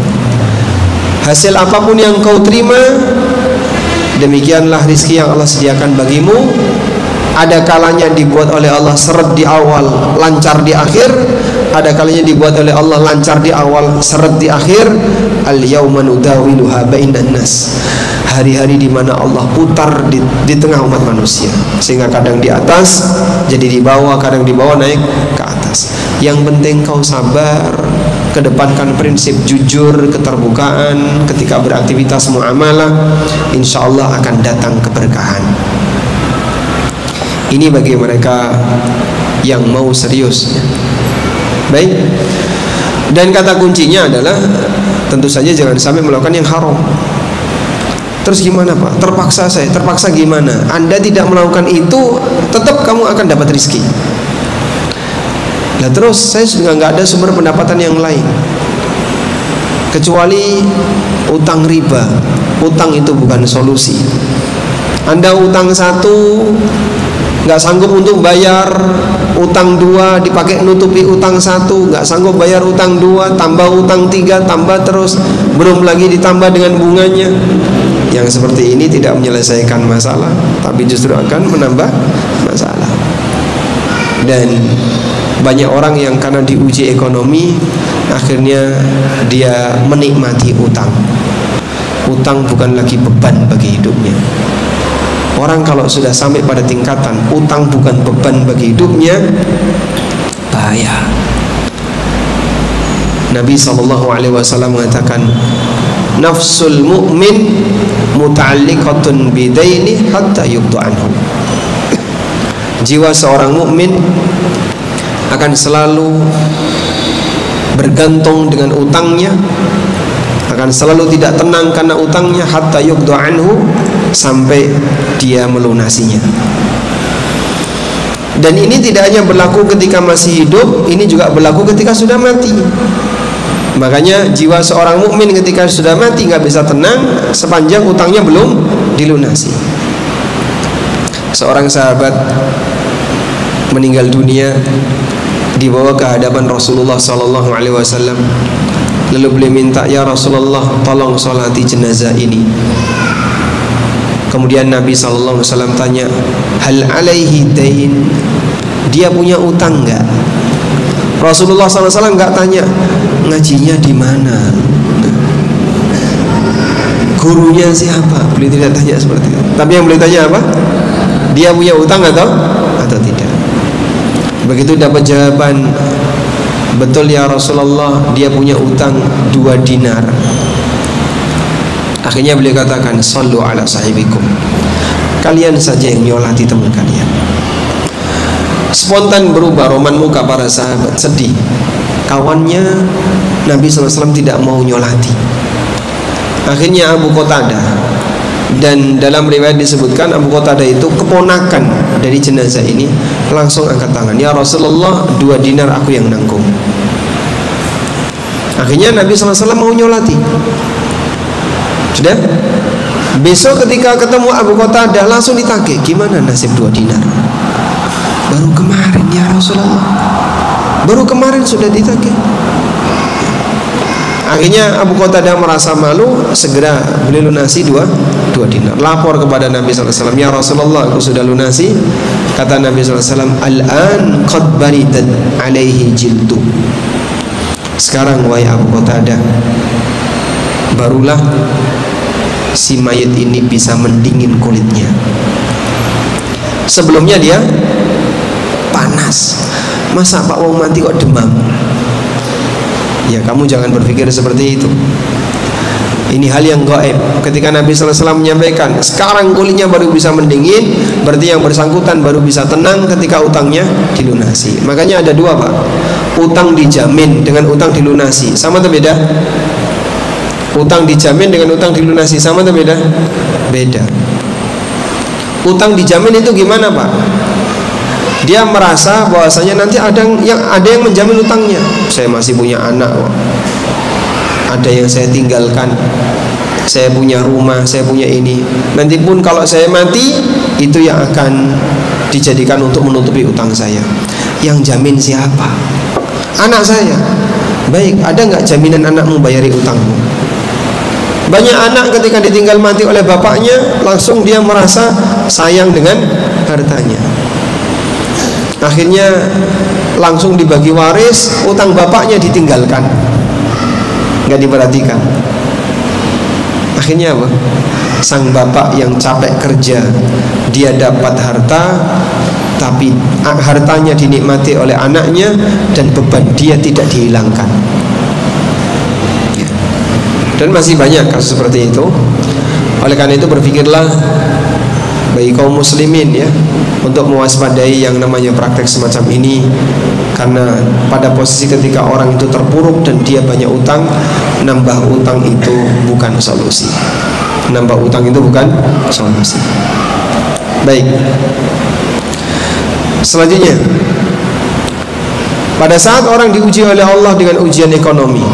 Hasil apapun yang kau terima, demikianlah rizki yang Allah sediakan bagimu. Ada kalanya dibuat oleh Allah seret di awal, lancar di akhir. Ada kalanya dibuat oleh Allah lancar di awal, seret di akhir. Al-yawma nudawiluha bainan nas. Hari-hari di mana Allah putar di tengah umat manusia, sehingga kadang di atas jadi di bawah, kadang di bawah naik ke atas. Yang penting kau sabar, kedepankan prinsip jujur, keterbukaan ketika beraktivitas muamalah, insya Allah akan datang keberkahan. Ini bagi mereka yang mau serius. Baik. Dan kata kuncinya adalah tentu saja jangan sampai melakukan yang haram. Terus gimana Pak? Terpaksa saya. Terpaksa gimana? Anda tidak melakukan itu, tetap kamu akan dapat rezeki. Nah terus saya sudah nggak ada sumber pendapatan yang lain kecuali utang riba. Utang itu bukan solusi. Anda utang satu, nggak sanggup untuk bayar, utang dua dipakai nutupi utang satu, nggak sanggup bayar utang dua, tambah utang tiga, tambah terus, belum lagi ditambah dengan bunganya. Yang seperti ini tidak menyelesaikan masalah, tapi justru akan menambah masalah. Dan banyak orang yang karena diuji ekonomi, akhirnya dia menikmati utang. Utang bukan lagi beban bagi hidupnya. Orang kalau sudah sampai pada tingkatan utang bukan beban bagi hidupnya, bahaya. Nabi SAW mengatakan, nafsul mu'min muta'alliqatun bidaini hatta yuqda anhu. Jiwa seorang mukmin akan selalu bergantung dengan utangnya, akan selalu tidak tenang karena utangnya, hatta yuqda anhu, sampai dia melunasinya. Dan ini tidak hanya berlaku ketika masih hidup, ini juga berlaku ketika sudah mati. Makanya jiwa seorang mukmin ketika sudah mati nggak bisa tenang sepanjang utangnya belum dilunasi. Seorang sahabat meninggal dunia, dibawa ke hadapan Rasulullah SAW. Lalu beliau minta, ya Rasulullah, tolong solati jenazah ini. Kemudian Nabi SAW tanya, hal alaihi dain, dia punya utang enggak? Rasulullah SAW enggak tanya ngajinya di mana, gurunya siapa. Beliau tidak tanya seperti itu. Tapi yang beliau tanya apa? Dia punya utang atau tidak? Begitu dapat jawaban, betul ya Rasulullah, dia punya utang 2 dinar. Akhirnya beliau katakan, sallu ala sahibikum, kalian saja yang nyolati teman kalian. Spontan berubah roman muka para sahabat, sedih. Kawannya Nabi SAW tidak mau nyolati. Akhirnya Abu Qatadah, dan dalam riwayat disebutkan Abu Qatadah itu keponakan dari jenazah ini, langsung angkat tangan, ya Rasulullah, 2 dinar aku yang nanggung. Akhirnya Nabi SAW mau nyolati. Sudah. Besok ketika ketemu Abu Qatadah langsung ditagih, gimana nasib 2 dinar? Baru kemarin ya Rasulullah, baru kemarin sudah ditagih. Akhirnya Abu Qatadah merasa malu, segera beli lunasi 2 dinar. Lapor kepada Nabi SAW, ya Rasulullah, aku sudah lunasi. Kata Nabi SAW, al-an qad baridat alaihi jildu. Sekarang wahai Abu Qatadah, barulah si mayit ini bisa mendingin kulitnya. Sebelumnya dia panas. Masa Pak wong mati kok demam? Ya, kamu jangan berpikir seperti itu. Ini hal yang gaib. Ketika Nabi SAW menyampaikan, sekarang kulitnya baru bisa mendingin, berarti yang bersangkutan baru bisa tenang ketika utangnya dilunasi. Makanya ada 2 Pak, utang dijamin dengan utang dilunasi, sama atau beda? Utang dijamin dengan utang dilunasi, sama atau beda? Beda. Utang dijamin itu gimana Pak? Dia merasa bahwasanya nanti ada yang menjamin utangnya. Saya masih punya anak kok, ada yang saya tinggalkan, saya punya rumah, saya punya ini. Nanti pun kalau saya mati, itu yang akan dijadikan untuk menutupi utang saya. Yang jamin siapa? Anak saya. Baik, ada nggak jaminan anakmu bayari utangmu? Banyak anak ketika ditinggal mati oleh bapaknya, langsung dia merasa sayang dengan hartanya. Akhirnya langsung dibagi waris, utang bapaknya ditinggalkan, nggak diperhatikan. Akhirnya apa? Sang bapak yang capek kerja, dia dapat harta, tapi hartanya dinikmati oleh anaknya dan beban dia tidak dihilangkan. Dan masih banyak kasus seperti itu. Oleh karena itu berpikirlah bagi kaum muslimin ya, untuk mewaspadai yang namanya praktek semacam ini. Karena pada posisi ketika orang itu terpuruk dan dia banyak utang, nambah utang itu bukan solusi. Nambah utang itu bukan solusi. Baik. Selanjutnya, pada saat orang diuji oleh Allah dengan ujian ekonomi,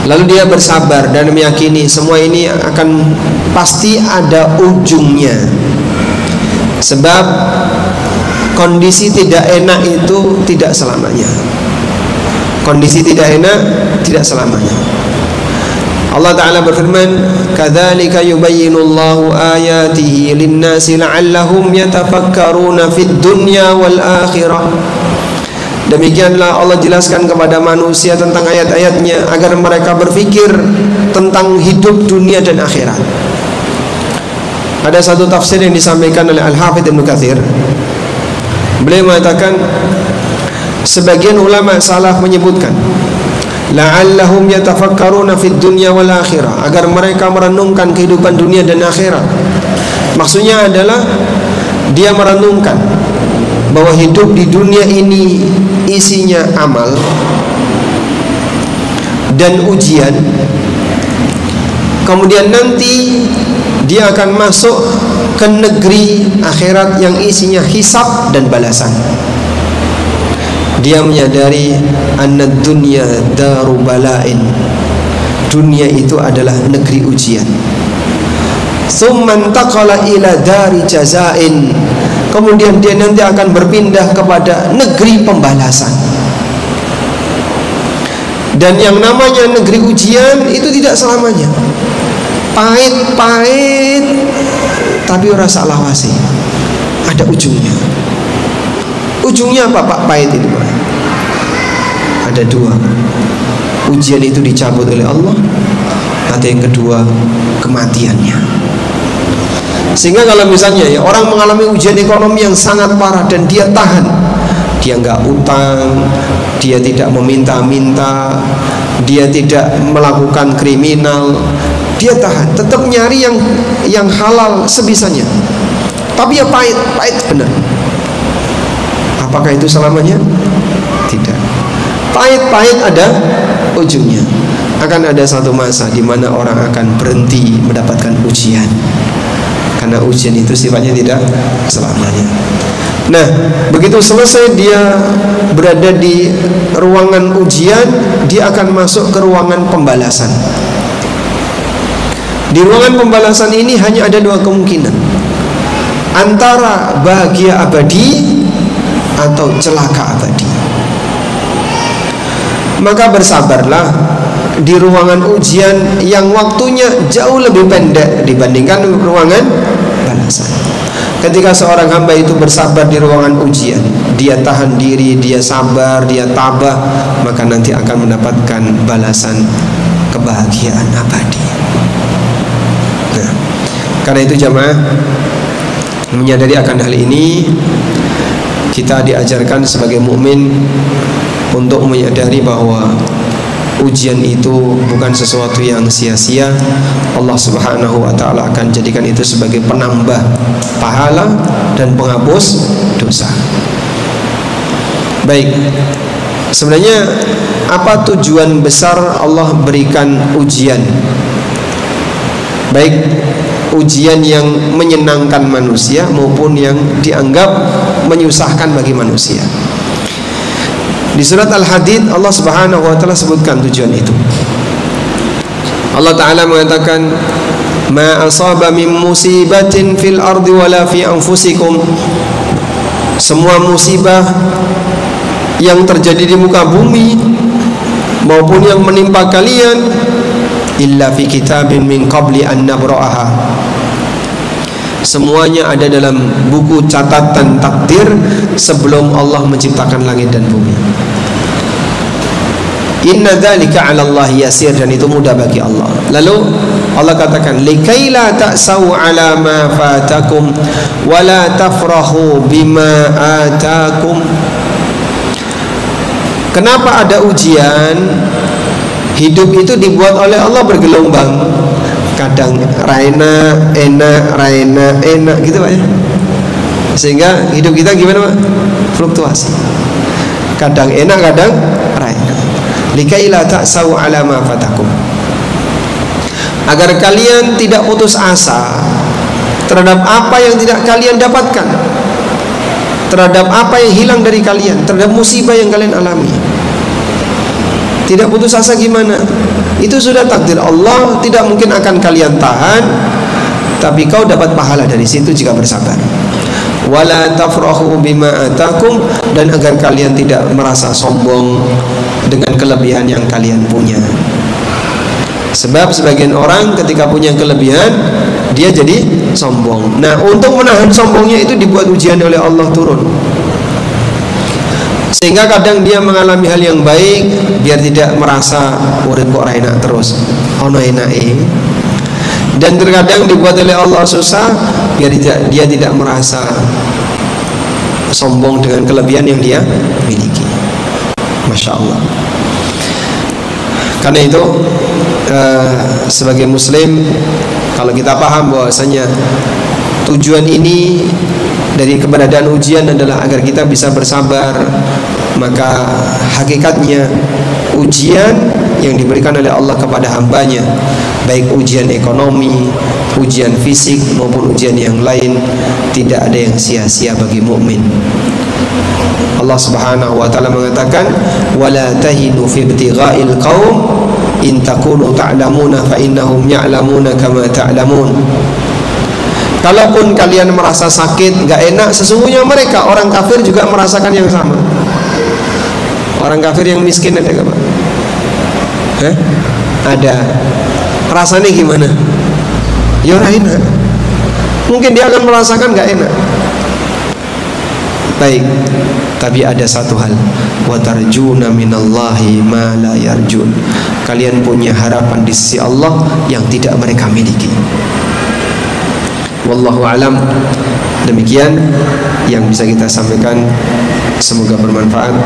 lalu dia bersabar dan meyakini semua ini akan pasti ada ujungnya. Sebab kondisi tidak enak itu tidak selamanya. Kondisi tidak enak tidak selamanya. Allah Ta'ala berfirman, kadzalika yubayyinullahu ayatihi lin-nasi la'allahum yatafakkaruna fid dunya wal akhirah. Demikianlah Allah jelaskan kepada manusia tentang ayat-ayatnya agar mereka berpikir tentang hidup dunia dan akhirat. Ada satu tafsir yang disampaikan oleh Al-Hafidz Ibnu Katsir. Beliau mengatakan, sebagian ulama salaf menyebutkan la'allahum yatafakkaruna fid dunya wal akhirah, agar mereka merenungkan kehidupan dunia dan akhirat. Maksudnya adalah dia merenungkan bahwa hidup di dunia ini isinya amal dan ujian. Kemudian nanti dia akan masuk ke negeri akhirat yang isinya hisab dan balasan. Dia menyadari anna dunya daru bala'in, dunia itu adalah negeri ujian. Tsumma intaqala ila dari jazain, kemudian dia nanti akan berpindah kepada negeri pembalasan. Dan yang namanya negeri ujian itu tidak selamanya pahit-pahit, tapi ora salah wasi, ada ujungnya. Ujungnya apa Pak pahit itu Pak? Ada 2. Ujian itu dicabut oleh Allah, atau yang kedua kematiannya. Sehingga kalau misalnya ya, orang mengalami ujian ekonomi yang sangat parah dan dia tahan, dia nggak utang, dia tidak meminta-minta, dia tidak melakukan kriminal, dia tahan, tetap nyari yang halal sebisanya. Tapi ya pahit benar. Apakah itu selamanya? Tidak. Pahit ada ujungnya. Akan ada satu masa di mana orang akan berhenti mendapatkan ujian. Karena ujian itu sifatnya tidak selamanya. Nah, begitu selesai dia berada di ruangan ujian, dia akan masuk ke ruangan pembalasan. Di ruangan pembalasan ini hanya ada dua kemungkinan, antara bahagia abadi atau celaka abadi. Maka bersabarlah di ruangan ujian yang waktunya jauh lebih pendek dibandingkan ruangan balasan. Ketika seorang hamba itu bersabar di ruangan ujian, dia tahan diri, dia sabar, dia tabah, maka nanti akan mendapatkan balasan kebahagiaan abadi. Nah, karena itu jamaah, menyadari akan hal ini, kita diajarkan sebagai mukmin untuk menyadari bahwa ujian itu bukan sesuatu yang sia-sia. Allah Subhanahu wa ta'ala akan jadikan itu sebagai penambah pahala dan penghapus dosa. Baik, sebenarnya apa tujuan besar Allah berikan ujian? Baik ujian yang menyenangkan manusia maupun yang dianggap menyusahkan bagi manusia. Di surat Al-Hadid Allah Subhanahu wa ta'ala sebutkan tujuan itu. Allah Ta'ala mengatakan, ma asaba min musibatin fil ardi wala fi anfusikum. Semua musibah yang terjadi di muka bumi maupun yang menimpa kalian, illa fi kitabin min qabli an nabra'aha. Semuanya ada dalam buku catatan takdir sebelum Allah menciptakan langit dan bumi. Inna dzalika 'ala Allah yasir, dan itu mudah bagi Allah. Lalu Allah katakan, likaila ta'sau 'ala ma fatakum wa la tafrahu bima atakum. Kenapa ada ujian? Hidup itu dibuat oleh Allah bergelombang. Kadang raina, enak gitu Pak ya. Sehingga hidup kita gimana Pak? Fluktuasi. Kadang enak, kadang raina. Likaila ta'sau 'ala ma fatakum. Agar kalian tidak putus asa terhadap apa yang tidak kalian dapatkan, terhadap apa yang hilang dari kalian, terhadap musibah yang kalian alami. Tidak putus asa gimana? Itu sudah takdir Allah, tidak mungkin akan kalian tahan, tapi kau dapat pahala dari situ jika bersabar. Wala tafrahu bima atakum, dan agar kalian tidak merasa sombong dengan kelebihan yang kalian punya. Sebab sebagian orang ketika punya kelebihan dia jadi sombong. Nah, untuk menahan sombongnya itu dibuat ujian oleh Allah turun. Sehingga kadang dia mengalami hal yang baik biar tidak merasa urip kok ra enak terus, ono enake. Dan terkadang dibuat oleh Allah susah biar dia tidak merasa sombong dengan kelebihan yang dia miliki. Masya Allah. Karena itu sebagai muslim, kalau kita paham bahwasanya tujuan ini dari keberadaan ujian adalah agar kita bisa bersabar, maka hakikatnya ujian yang diberikan oleh Allah kepada hambanya, baik ujian ekonomi, ujian fisik maupun ujian yang lain, tidak ada yang sia-sia bagi mukmin. Allah Subhanahu wa ta'ala mengatakan, wala tahinu fi ibtigha'il qaum in takunu ta'lamuna fa innahum ya'lamuna kama ta'lamun. Kalaupun kalian merasa sakit, gak enak, sesungguhnya mereka orang kafir juga merasakan yang sama. Orang kafir yang miskin ada gak Pak? Ada. Rasanya gimana? Ya ora enak. Mungkin dia akan merasakan gak enak. Baik, tapi ada satu hal, wa tarjuna minallahi ma la yarjun. Kalian punya harapan di sisi Allah yang tidak mereka miliki. Wallahu alam. Demikian yang bisa kita sampaikan, semoga bermanfaat.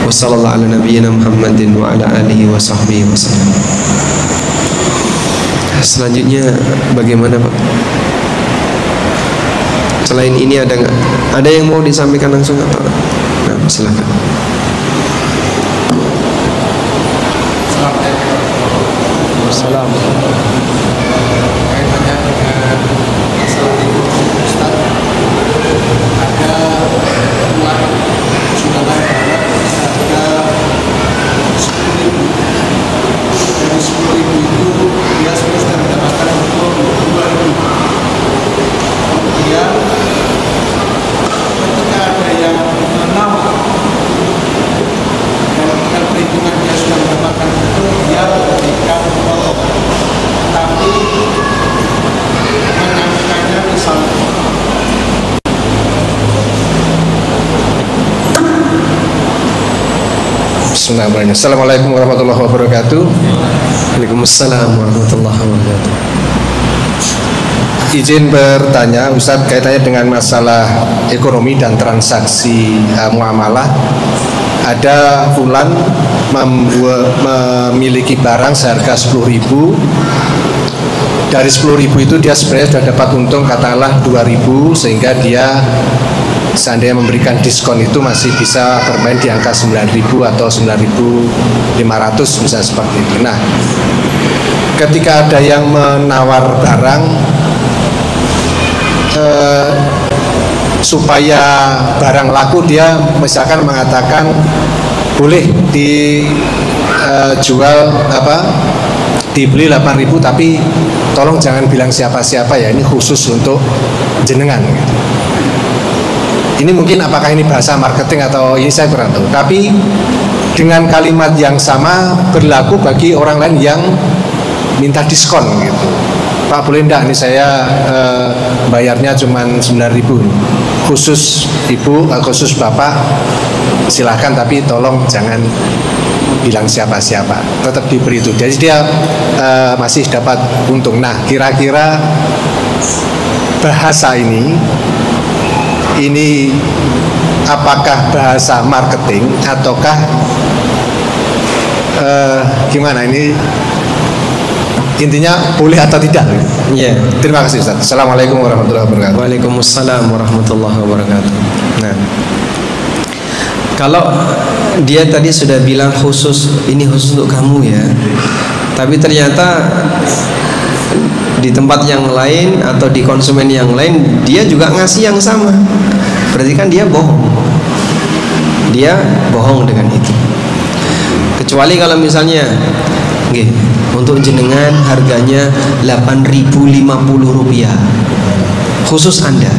Wassallallahu ala nabiyyina Muhammadin wa ala alihi wa sahbihi wasallam. Selanjutnya bagaimana Pak? Selain ini ada nggak? Ada yang mau disampaikan langsung atau? Nah, silakan. Assalamualaikum. Kaitannya dengan masalah itu, Ustaz, ada uang sumbangan harga 10.000. Dari 10.000 itu dia sudah mendapatkan untung 2.000. Kemudian ketika ada yang menawar dan dengan perhitungan dia sudah mendapatkan untung, dia memberikan uang, tapi menyampaikannya misalnya Bismillahirrahmanirrahim. Assalamualaikum warahmatullahi wabarakatuh. Waalaikumsalam warahmatullahi wabarakatuh. Izin bertanya Ustadz, kaitannya dengan masalah ekonomi dan transaksi muamalah. Ada fulan memiliki barang seharga 10.000. Dari 10.000 itu dia sebenarnya sudah dapat untung katakanlah 2.000, sehingga dia seandainya memberikan diskon itu masih bisa bermain di angka 9.000 atau 9.500 misalnya seperti itu. Nah, ketika ada yang menawar barang supaya barang laku, dia misalkan mengatakan boleh dijual dibeli 8.000, tapi tolong jangan bilang siapa-siapa ya, ini khusus untuk jenengan. Ini mungkin apakah ini bahasa marketing atau ini saya kurang tahu. Tapi dengan kalimat yang sama berlaku bagi orang lain yang minta diskon gitu. Pak, boleh enggak ini saya bayarnya cuma 9.000, khusus ibu, khusus bapak silakan, tapi tolong jangan bilang siapa-siapa, tetap diberi itu. Jadi dia masih dapat untung. Nah, kira-kira bahasa ini apakah bahasa marketing ataukah gimana, ini intinya boleh atau tidak? Ya. Terima kasih Ustaz. Assalamualaikum warahmatullahi wabarakatuh. Waalaikumsalam warahmatullahi wabarakatuh. Nah, kalau dia tadi sudah bilang ini khusus untuk kamu ya, tapi ternyata di tempat yang lain atau di konsumen yang lain dia juga ngasih yang sama, berarti kan dia bohong. Dia bohong dengan itu. Kecuali kalau misalnya untuk jenengan harganya 8.050 rupiah khusus Anda.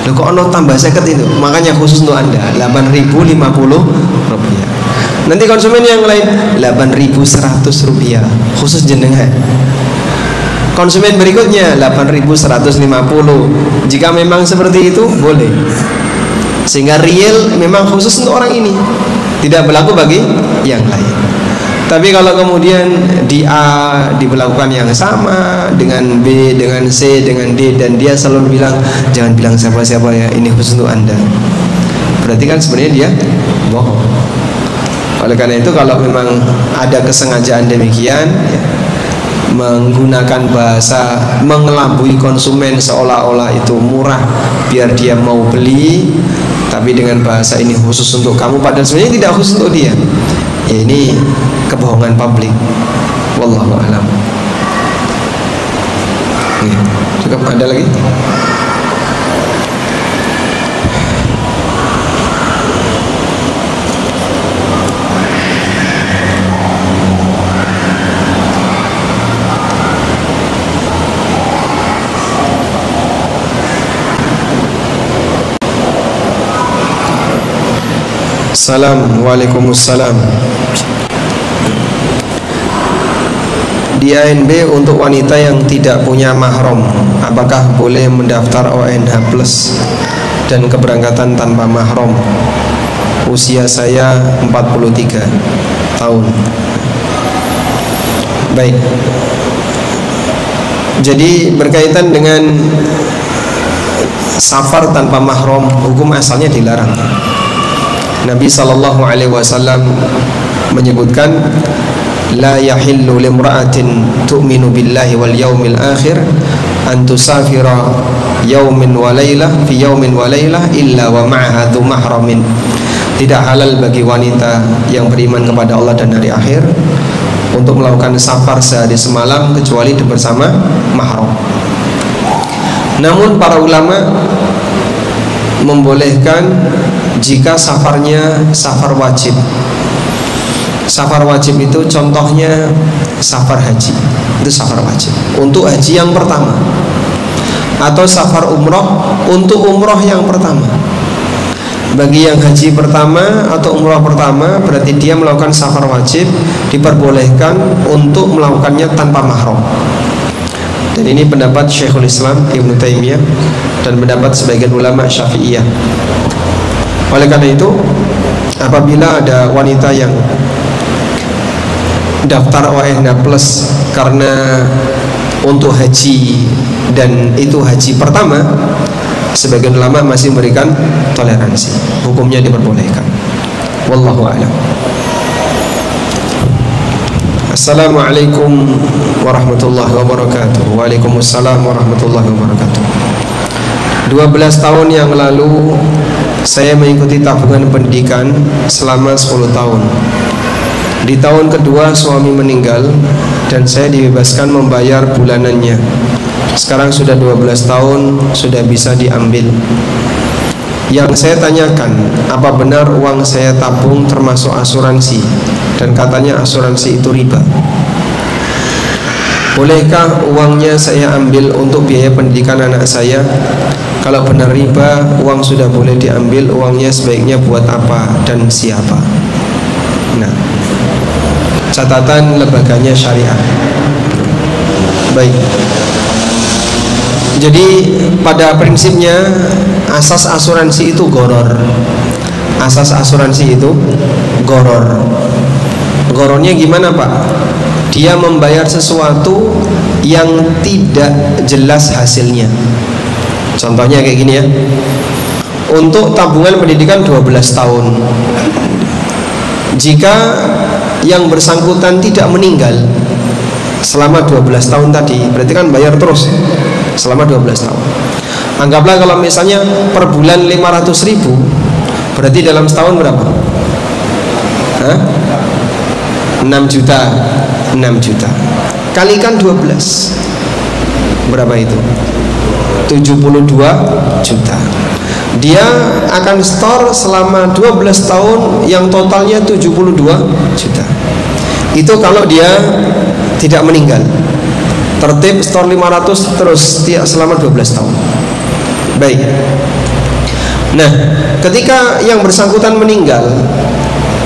Loh, kok ono tambah 50 itu? Makanya khusus untuk Anda 8.050 rupiah. Nanti konsumen yang lain 8.100 rupiah khusus jenengan. Konsumen berikutnya 8.150. Jika memang seperti itu boleh. Sehingga real memang khusus untuk orang ini, tidak berlaku bagi yang lain. Tapi kalau kemudian di A diberlakukan yang sama dengan B, dengan C, dengan D, dan dia selalu bilang jangan bilang siapa-siapa ya, ini khusus untuk Anda, berarti kan sebenarnya dia bohong. Oleh karena itu kalau memang ada kesengajaan demikian ya, menggunakan bahasa mengelabui konsumen seolah-olah itu murah biar dia mau beli, tapi dengan bahasa ini khusus untuk kamu, padahal sebenarnya tidak khusus untuk dia, ya ini kebohongan publik. Wallahu a'lam. Cukup, ada lagi? Waalaikumsalam. Di ANB untuk wanita yang tidak punya mahram, apakah boleh mendaftar ONH Plus dan keberangkatan tanpa mahram? Usia saya 43 tahun. Baik. Jadi berkaitan dengan safar tanpa mahram, hukum asalnya dilarang. Nabi SAW menyebutkan la yahillu limra'atin tu'minu billahi wal yawmil akhir an tusafira yaumin wa laylah fi yaumin wa laylah illa wa ma'aha dhu mahramin. Tidak halal bagi wanita yang beriman kepada Allah dan hari akhir untuk melakukan safar sehari semalam kecuali bersama mahram. Namun para ulama membolehkan jika safarnya safar wajib. Safar wajib itu contohnya safar haji, itu safar wajib untuk haji yang pertama, atau safar umroh untuk umroh yang pertama. Bagi yang haji pertama atau umroh pertama berarti dia melakukan safar wajib, diperbolehkan untuk melakukannya tanpa mahram. Dan ini pendapat Syekhul Islam Ibnu Taimiyah dan pendapat sebagian ulama Syafi'iyah. Oleh karena itu, apabila ada wanita yang daftar ONH Plus karena untuk haji dan itu haji pertama, sebagian ulama masih memberikan toleransi, hukumnya diperbolehkan. Wallahu a'lam. Assalamualaikum warahmatullahi wabarakatuh. Waalaikumsalam warahmatullahi wabarakatuh. 12 tahun yang lalu saya mengikuti tabungan pendidikan selama 10 tahun. Di tahun kedua suami meninggal dan saya dibebaskan membayar bulanannya. Sekarang sudah 12 tahun, sudah bisa diambil. Yang saya tanyakan, apa benar uang saya tabung termasuk asuransi? Dan katanya asuransi itu riba. Bolehkah uangnya saya ambil untuk biaya pendidikan anak saya? Kalau benar riba, uang sudah boleh diambil, uangnya sebaiknya buat apa dan siapa? Nah, catatan lembaganya syariah. Baik. Jadi pada prinsipnya asas asuransi itu gharar. Asas asuransi itu gharar. Ghararnya gimana, Pak? Dia membayar sesuatu yang tidak jelas hasilnya. Contohnya kayak gini ya. Untuk tabungan pendidikan 12 tahun. Jika yang bersangkutan tidak meninggal selama 12 tahun tadi, berarti kan bayar terus selama 12 tahun. Anggaplah kalau misalnya per bulan 500.000, berarti dalam setahun berapa? 6 juta. 6 juta kalikan 12, berapa itu? 72 juta. Dia akan store selama 12 tahun yang totalnya 72 juta. Itu kalau dia tidak meninggal. Tertib store 500 terus selama 12 tahun. Baik. Nah, ketika yang bersangkutan meninggal,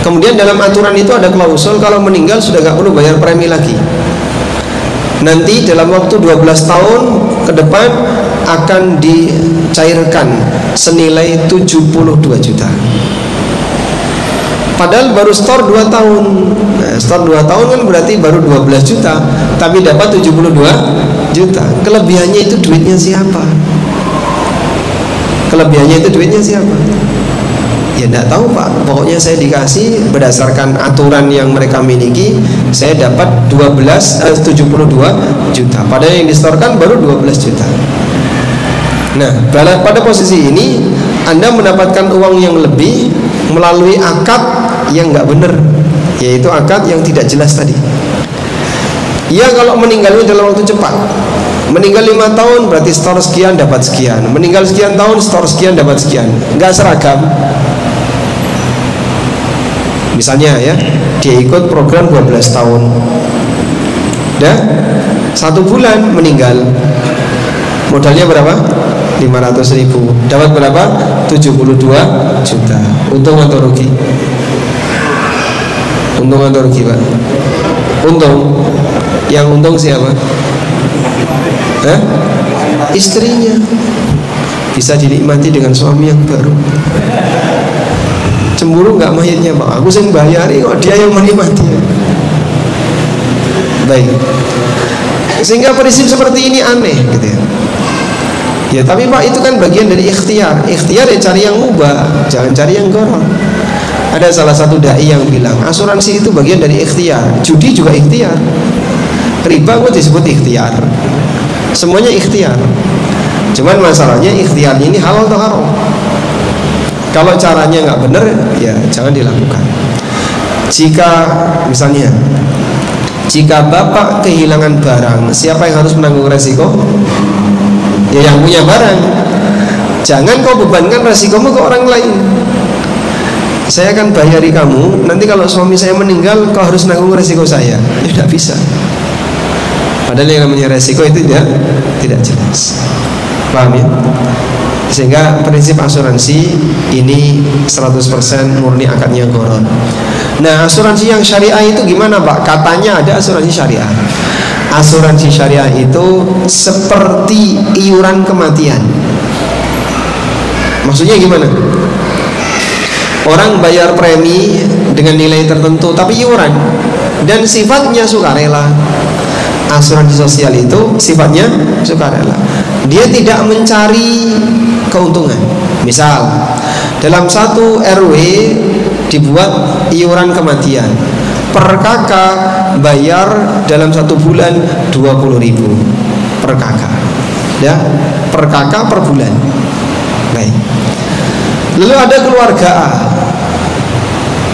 kemudian dalam aturan itu ada klausul kalau meninggal sudah gak perlu bayar premi lagi. Nanti dalam waktu 12 tahun ke depan akan dicairkan senilai 72 juta. Padahal baru store 2 tahun. Nah, store 2 tahun kan berarti baru 12 juta, tapi dapat 72 juta. Kelebihannya itu duitnya siapa? Kelebihannya itu duitnya siapa? Ya enggak tahu, Pak. Pokoknya saya dikasih berdasarkan aturan yang mereka miliki, saya dapat 72 juta. Padahal yang distorkan baru 12 juta. Nah, pada posisi ini Anda mendapatkan uang yang lebih melalui akad yang nggak benar, yaitu akad yang tidak jelas tadi. Ya, kalau meninggalnya dalam waktu cepat, meninggal 5 tahun berarti store sekian dapat sekian, meninggal sekian tahun store sekian dapat sekian, nggak seragam. Misalnya ya, dia ikut program 12 tahun, dah 1 bulan meninggal, modalnya berapa? 500.000, dapat berapa? 72 juta. Untung atau rugi? Untung atau rugi, Pak? Untung. Yang untung siapa? Istrinya. Bisa dinikmati dengan suami yang baru. Cemburu nggak mayitnya, Pak? Aku sing bayari kok dia yang menikmati. Baik. Sehingga prinsip seperti ini aneh, gitu ya. Ya, tapi Pak, itu kan bagian dari ikhtiar. Ikhtiar ya cari yang mubah, jangan cari yang gharar. ada salah satu dai yang bilang asuransi itu bagian dari ikhtiar, judi juga ikhtiar, riba kok disebut ikhtiar, semuanya ikhtiar. Cuman masalahnya ikhtiarnya ini halal atau haram. Kalau caranya nggak benar, ya jangan dilakukan. Jika misalnya, jika bapak kehilangan barang, siapa yang harus menanggung resiko? Ya yang punya barang. Jangan kau bebankan resikomu ke orang lain. Saya akan bayari kamu, nanti kalau suami saya meninggal, kau harus menanggung resiko saya. Ya tidak bisa. Padahal yang namanya resiko itu tidak jelas. Paham ya? Sehingga prinsip asuransi ini 100% murni akadnya gharar. Nah, asuransi yang syariah itu gimana, Pak? Katanya ada asuransi syariah. Asuransi syariah itu seperti iuran kematian. Maksudnya gimana? Orang bayar premi dengan nilai tertentu tapi iuran dan sifatnya sukarela. Asuransi sosial itu sifatnya sukarela. Dia tidak mencari keuntungan. Misal dalam satu RW dibuat iuran kematian, per kakak bayar dalam satu bulan 20.000 per kakak, ya, per kakak per bulan. Baik. Lalu ada keluarga A.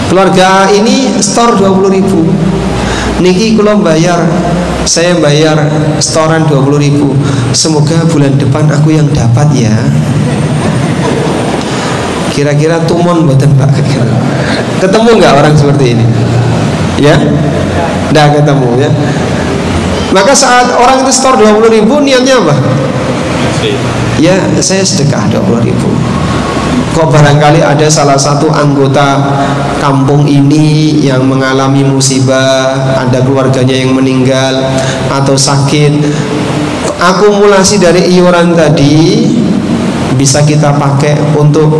Keluarga A ini store 20.000. Niki kula bayar, saya bayar setoran 20.000. Semoga bulan depan aku yang dapat ya. Kira-kira tumon mboten Pak? Ketemu nggak orang seperti ini? Ya, nggak ketemu ya. Maka saat orang itu store 20.000, niatnya apa? Ya, saya sedekah 20.000. Kok barangkali ada salah satu anggota kampung ini yang mengalami musibah, ada keluarganya yang meninggal atau sakit, akumulasi dari iuran tadi bisa kita pakai untuk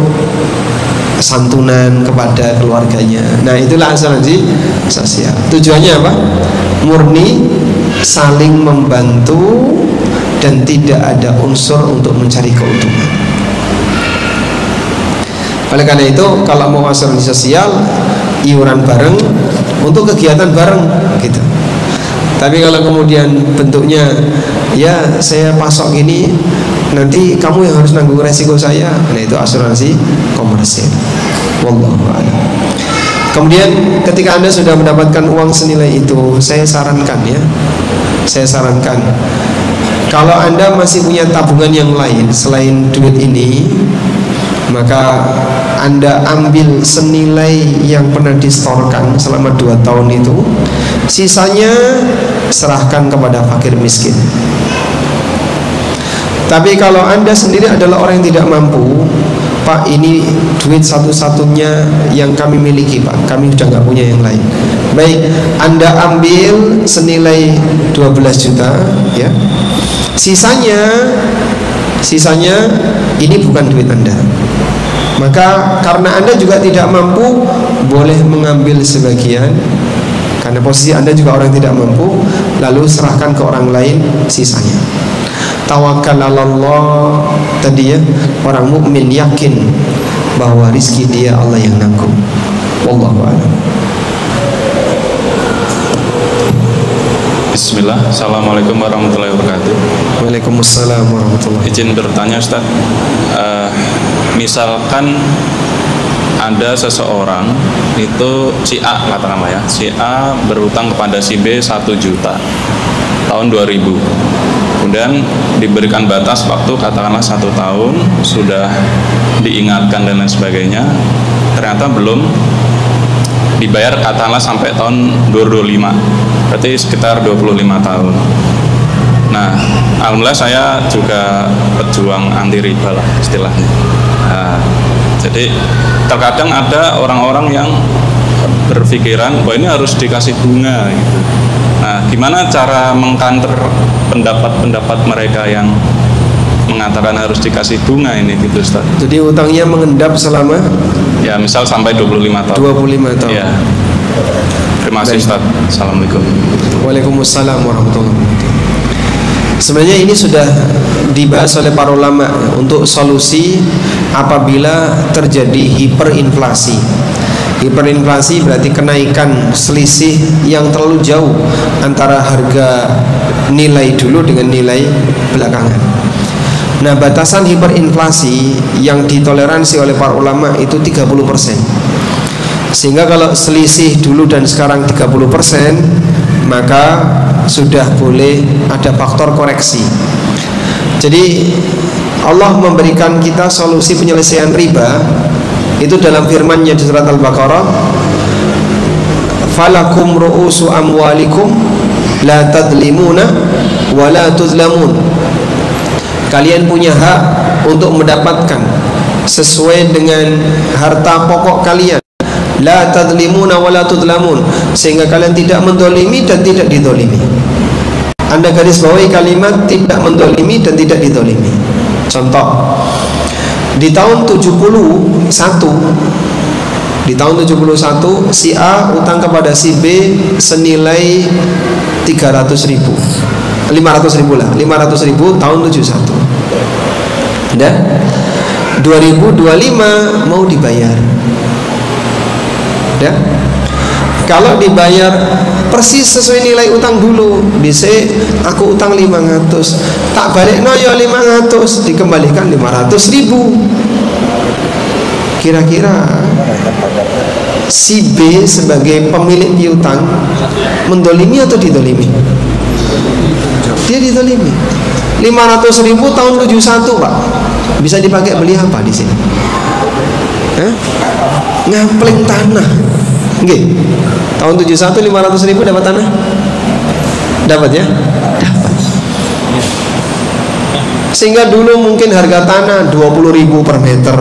santunan kepada keluarganya. Nah, itulah asuransi sosial. Tujuannya apa? Murni saling membantu dan tidak ada unsur untuk mencari keuntungan. Oleh karena itu, kalau mau asuransi sosial, iuran bareng untuk kegiatan bareng gitu. Tapi kalau kemudian bentuknya, ya saya pasok ini, nanti kamu yang harus nanggung resiko saya, nah itu asuransi komersil. Wallahu a'lam. Kemudian ketika Anda sudah mendapatkan uang senilai itu, saya sarankan kalau Anda masih punya tabungan yang lain selain duit ini, maka Anda ambil senilai yang pernah distorkan selama 2 tahun itu, sisanya serahkan kepada fakir miskin. Tapi kalau Anda sendiri adalah orang yang tidak mampu, Pak, ini duit satu-satunya yang kami miliki Pak, kami sudah nggak punya yang lain. Baik, Anda ambil senilai 12 juta ya. Sisanya ini bukan duit Anda. Maka karena Anda juga tidak mampu, boleh mengambil sebagian, karena posisi Anda juga orang yang tidak mampu, lalu serahkan ke orang lain sisanya. Tawakkal 'alallah tadi ya, orang mukmin yakin bahwa rizki dia Allah yang nanggung. Wallahu a'lam. Bismillah. Assalamualaikum warahmatullahi wabarakatuh. Waalaikumsalam warahmatullahi wabarakatuh. Izin bertanya Ustaz, misalkan ada seseorang itu si A katakanlah ya, si A berutang kepada si B 1 juta tahun 2000, kemudian diberikan batas waktu katakanlah 1 tahun, sudah diingatkan dan lain sebagainya, ternyata belum dibayar katakanlah sampai tahun 2025, berarti sekitar 25 tahun. Nah, alhamdulillah saya juga pejuang anti riba lah istilahnya. Nah, jadi terkadang ada orang-orang yang berpikiran bahwa ini harus dikasih bunga gitu. Nah, gimana cara mengkanter pendapat-pendapat mereka yang mengatakan harus dikasih bunga ini gitu Ustaz? Jadi utangnya mengendap selama ya misal sampai 25 tahun. 25 tahun. Ya. Terima kasih Ustaz. Assalamualaikum. Waalaikumsalam warahmatullahi wabarakatuh. Sebenarnya ini sudah dibahas oleh para ulama untuk solusi apabila terjadi hiperinflasi. Hiperinflasi berarti kenaikan selisih yang terlalu jauh antara harga nilai dulu dengan nilai belakangan. Nah, batasan hiperinflasi yang ditoleransi oleh para ulama itu 30%. Sehingga kalau selisih dulu dan sekarang 30%, maka sudah boleh ada faktor koreksi. Jadi Allah memberikan kita solusi penyelesaian riba itu dalam firman-Nya di surat Al-Baqarah, falakum ru'usu amwalikum la tadlimuna wa la tuzlamun. Kalian punya hak untuk mendapatkan sesuai dengan harta pokok kalian, la tadlimuna wa la tuzlamun, sehingga kalian tidak mendolimi dan tidak didolimi. Anda garis bawahi kalimat tidak mendolimi dan tidak didolimi. Contoh, di tahun 71 si A utang kepada si B senilai 500.000 tahun 71. Dan 2025 mau dibayar. Ya. Kalau dibayar persis sesuai nilai utang dulu, dhisik aku utang 500, tak balikno ya 500, dikembalikan 500.000. Kira-kira si B sebagai pemilik piutang mendolimi atau didolimi? Dia didolimi. 500.000 tahun 71, Pak. Bisa dipakai beli apa di sini? Ngampling tanah. Nggih. Tahun 71 500.000 dapat tanah? Dapat ya? Dapat. Sehingga dulu mungkin harga tanah 20.000 per meter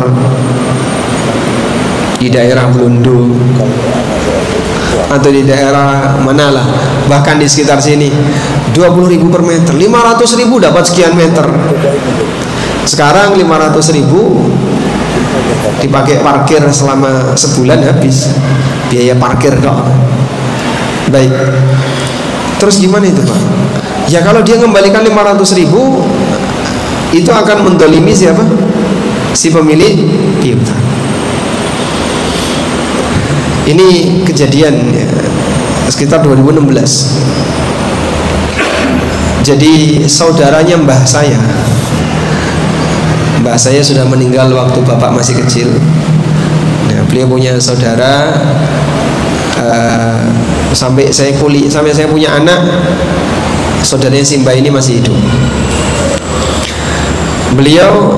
di daerah Belundu atau di daerah manalah, bahkan di sekitar sini 20.000 per meter, 500.000 dapat sekian meter. Sekarang 500.000 dipakai parkir selama sebulan habis biaya parkir kok. Baik, terus gimana itu Pak? Ya kalau dia mengembalikan 500.000 itu akan mendolimi siapa? Si pemilik piutang. Ini kejadian ya, sekitar 2016. Jadi saudaranya mbah saya sudah meninggal waktu bapak masih kecil. Nah, beliau punya saudara sampai saya punya anak, saudaranya Simba ini masih hidup. Beliau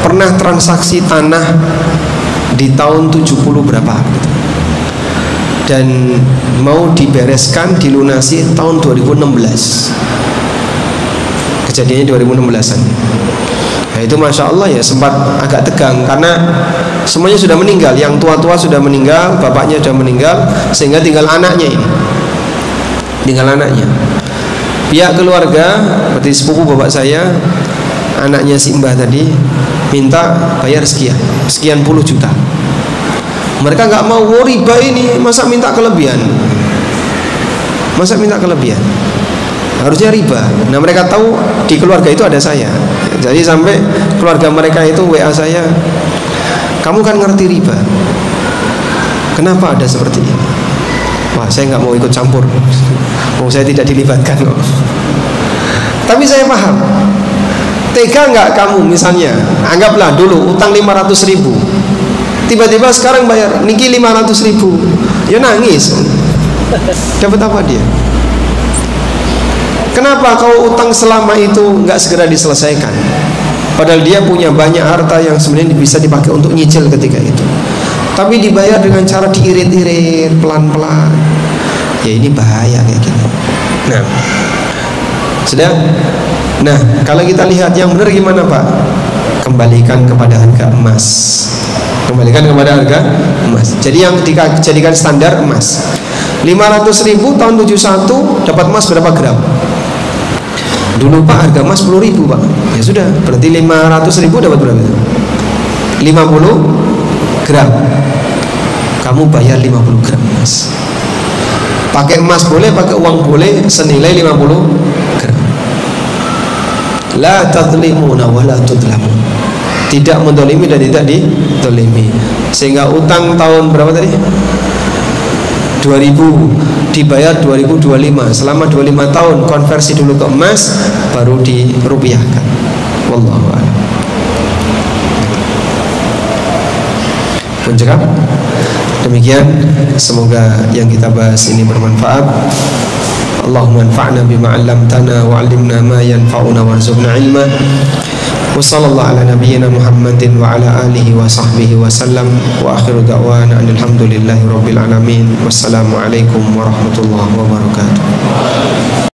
pernah transaksi tanah di tahun 70 berapa gitu, dan mau dibereskan, dilunasi tahun 2016. Kejadiannya 2016an. Nah, itu Masya Allah ya, sempat agak tegang karena semuanya sudah meninggal. Yang tua-tua sudah meninggal, bapaknya sudah meninggal, sehingga tinggal anaknya ini. Tinggal anaknya. Pihak keluarga, berarti sepupu bapak saya, anaknya si Mbah tadi, minta bayar sekian puluh juta. Mereka nggak mau, riba ini, masa minta kelebihan? Harusnya riba. Nah, mereka tahu di keluarga itu ada saya. Jadi sampai keluarga mereka itu WA saya, kamu kan ngerti riba, kenapa ada seperti ini? Wah, saya nggak mau ikut campur. Saya tidak dilibatkan kok. Tapi saya paham. Tega nggak kamu misalnya, anggaplah dulu utang 500.000, tiba-tiba sekarang bayar niki 500.000, ya nangis. Dapat apa dia? Kenapa kau utang selama itu nggak segera diselesaikan? Padahal dia punya banyak harta yang sebenarnya bisa dipakai untuk nyicil ketika itu, tapi dibayar dengan cara diirit-irit pelan-pelan. Ya ini bahaya kayak gini. Nah, sudah. Nah, kalau kita lihat yang benar gimana Pak? Kembalikan kepada harga emas. Kembalikan kepada harga emas. Jadi yang dijadikan standar emas. 500.000 tahun 71 dapat emas berapa gram? Dulu Pak harga emas 10.000 Pak. Ya sudah, berarti 500.000 dapat berapa itu? 50 gram. Kamu bayar 50 gram emas. Pakai emas boleh, pakai uang boleh, senilai 50 gram. La tadlimuna wa la tudlamun. tidak mendolimi dan tidak didolimi. Sehingga utang tahun berapa tadi? 2000 dibayar 2025. Selama 25 tahun konversi dulu ke emas, baru dirupiahkan. Wallahu a'lam. Menjawab. Demikian, semoga yang kita bahas ini bermanfaat. Allahumma anfa'na bima 'allamtana wa 'allimna ma yanfa'una warzuqna 'ilma. Wa sallallahu ala nabiyyina Muhammadin wa ala alihi wa sahbihi wa sallam. Wa akhiru da'wana alhamdulillahi rabbil alamin. Wassalamu alaikum warahmatullahi wabarakatuh.